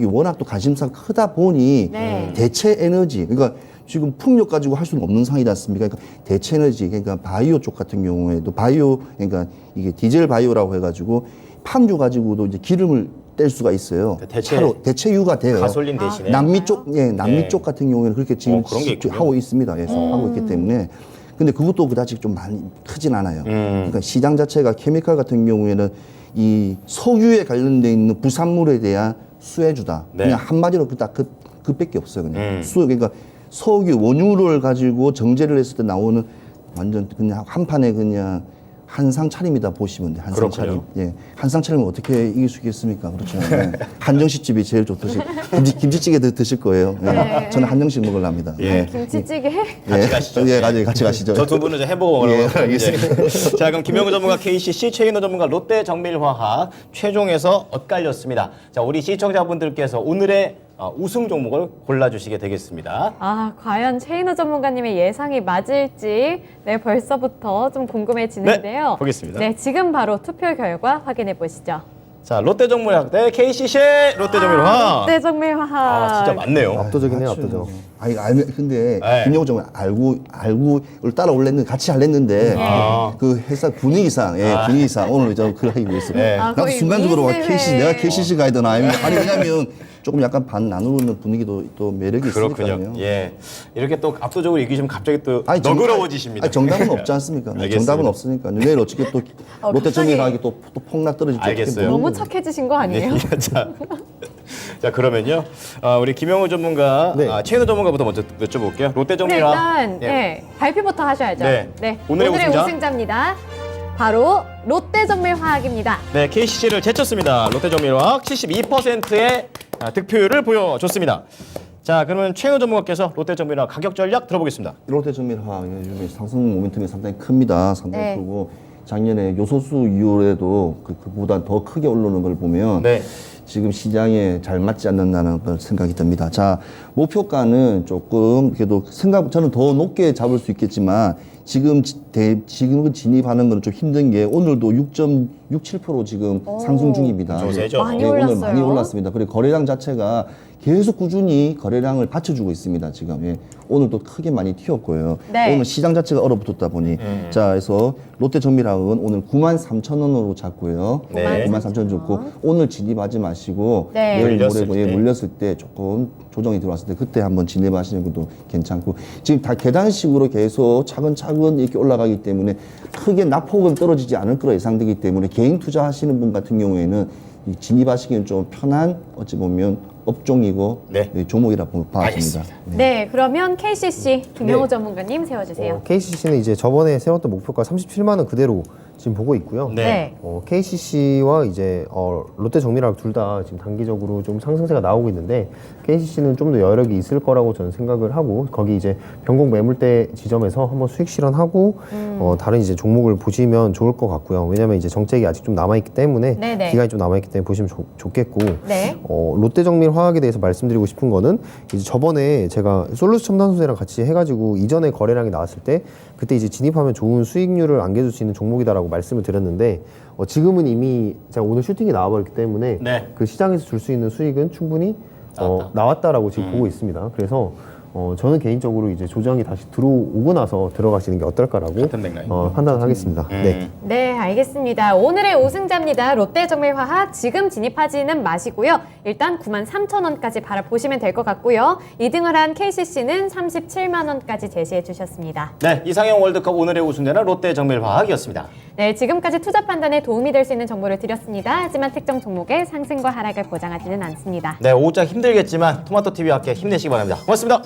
워낙 또 관심사가 크다 보니 네. 대체 에너지, 그러니까 지금 풍력 가지고 할 수는 없는 상황이지 않습니까? 그러니까 대체 에너지, 그러니까 바이오 쪽 같은 경우에도 그러니까 이게 디젤 바이오라고 해가지고 팜유 가지고도 이제 기름을 뗄 수가 있어요. 대체유가 돼요. 가솔린 대신에 남미 쪽, 남미 네. 쪽 같은 경우에는 그렇게 지금 그런 게 있군요. 하고 있습니다. 그래서 하고 있기 때문에. 근데 그것도 그다지 좀 많이 크진 않아요. 그러니까 시장 자체가 케미칼 같은 경우에는 이 석유에 관련돼 있는 부산물에 대한 수혜주다. 네. 그냥 한마디로 그밖에 없어요. 그냥 그러니까 석유 원유를 가지고 정제를 했을 때 나오는 완전 그냥 한 판에 그냥 한상 차림이다 보시면 돼요. 한상 그렇군요. 차림. 예. 한상 차림을 어떻게 이길 수 있겠습니까? 그렇죠. 예. 한정식 집이 제일 좋듯이 김치찌개 드실 거예요. 예. 네. 저는 한정식 먹으려 합니다. 예. 김치찌개? 같이 가시죠. 예, 같이 가시죠. 저 두 분은 이제 햄버거 먹으러 예, 가고 알겠습니다. 자, 그럼 김영우 전문가 KCC, 최인호 전문가 롯데 정밀화학 최종에서 엇갈렸습니다. 자, 우리 시청자분들께서 오늘의 우승 종목을 골라주시게 되겠습니다. 과연 최인호 전문가님의 예상이 맞을지 벌써부터 좀 궁금해지는데요. 네, 보겠습니다. 네, 지금 바로 투표 결과 확인해 보시죠. 자, 롯데 정밀화학 대 KCC 롯데 정밀화학. 롯데 정밀화학. 진짜 맞네요. 압도적이네요, 압도적. 아니, 근데 네. 김영호 정말 알고 따라올랬는데 같이 할랬는데 그 회사 분위기상, 분위기상 오늘 이제 그걸 하기 위해서. 네. 나도 거의 순간적으로 미인 KCC, 대회. 내가 KCC 가야 되나? 아니 왜냐면 조금 약간 반 나누는 분위기도 또 매력이 그렇군요. 있으니까요. 예. 이렇게 또 압도적으로 이기시면 갑자기 또 아니, 너그러워지십니다. 아니, 정답은 없지 않습니까? 알겠습니다. 정답은 없으니까. 내일 어떻게 또 롯데 갑자기- 정밀하게 또 폭락 떨어질지 어떻게 알겠어요. 너무 모르는 거예요. 착해지신 거 아니에요? 자, 그러면요. 우리 김영우 전문가, 네. 최인호 전문가부터 먼저 여쭤볼게요. 롯데 네, 정밀화학. 일단 발표부터 하셔야죠. 네. 오늘의 우승자. 우승자입니다. 바로 롯데 정밀화학입니다. 네, KCC를 제쳤습니다. 롯데 정밀화학 72%의 득표율을 보여줬습니다. 자, 그러면 최인호 전문가께서 롯데 정밀화학 가격 전략 들어보겠습니다. 롯데 정밀화학 요즘에 상승 모멘텀이 상당히 큽니다. 상당히 네. 크고 작년에 요소수 이후에도 그보다 더 크게 오르는 걸 보면 네. 지금 시장에 잘 맞지 않는다는 생각이 듭니다. 자, 목표가는 조금 그래도 저는 더 높게 잡을 수 있겠지만 지금 진입하는 건 좀 힘든 게 오늘도 6.67% 지금 상승 중입니다. 좀 세죠. 많이 오늘 올랐어요. 많이 올랐습니다. 그리고 거래량 자체가 계속 꾸준히 거래량을 받쳐주고 있습니다. 지금 예. 오늘도 크게 많이 튀었고요. 네. 오늘 시장 자체가 얼어붙었다 보니 자, 그래서 롯데정밀화학은 오늘 93,000원으로 잡고요. 네. 93,000원 잡고 오늘 진입하지 마시고 네. 내일 물렸을 모레 때. 물렸을 때 조금 조정이 들어왔을 때 그때 한번 진입하시는 것도 괜찮고 지금 다 계단식으로 계속 차근차근 이렇게 올라가기 때문에 크게 낙폭은 떨어지지 않을 거라 예상되기 때문에 개인 투자하시는 분 같은 경우에는 이 진입하시기는 좀 편한 어찌 보면 업종이고 네. 종목이라고 봐집니다. 알겠습니다. 네, 그러면 KCC 김영호 네. 전문가님 세워주세요. KCC는 이제 저번에 세웠던 목표가 37만 원 그대로 지금 보고 있고요. 네. KCC와 이제 롯데정밀화학 둘 다 지금 단기적으로 좀 상승세가 나오고 있는데 KCC는 좀 더 여력이 있을 거라고 저는 생각을 하고 거기 이제 변곡 매물대 지점에서 한번 수익 실현하고 다른 이제 종목을 보시면 좋을 것 같고요. 왜냐하면 이제 정책이 아직 좀 남아있기 때문에 네네. 기간이 좀 남아있기 때문에 보시면 좋겠고 네. 롯데정밀화학에 대해서 말씀드리고 싶은 거는 이제 저번에 제가 솔루스 첨단소재랑 같이 해가지고 이전에 거래량이 나왔을 때 그때 이제 진입하면 좋은 수익률을 안겨줄 수 있는 종목이다라고 말씀을 드렸는데 지금은 이미 제가 오늘 슈팅이 나와버렸기 때문에 네. 그 시장에서 줄 수 있는 수익은 충분히 나왔다라고 지금 보고 있습니다. 그래서 저는 개인적으로 이제 조정이 다시 들어오고 나서 들어가시는 게 어떨까라고 같은 맥락이군요. 판단을 하겠습니다. 네. 네, 알겠습니다. 오늘의 우승자입니다. 롯데정밀화학 지금 진입하지는 마시고요. 일단 93,000원까지 바라보시면 될 것 같고요. 2등을 한 KCC는 37만 원까지 제시해 주셨습니다. 네, 이상형 월드컵 오늘의 우승자는 롯데정밀화학이었습니다. 네, 지금까지 투자 판단에 도움이 될 수 있는 정보를 드렸습니다. 하지만 특정 종목의 상승과 하락을 보장하지는 않습니다. 네, 오후장 힘들겠지만 토마토TV와 함께 힘내시기 바랍니다. 고맙습니다.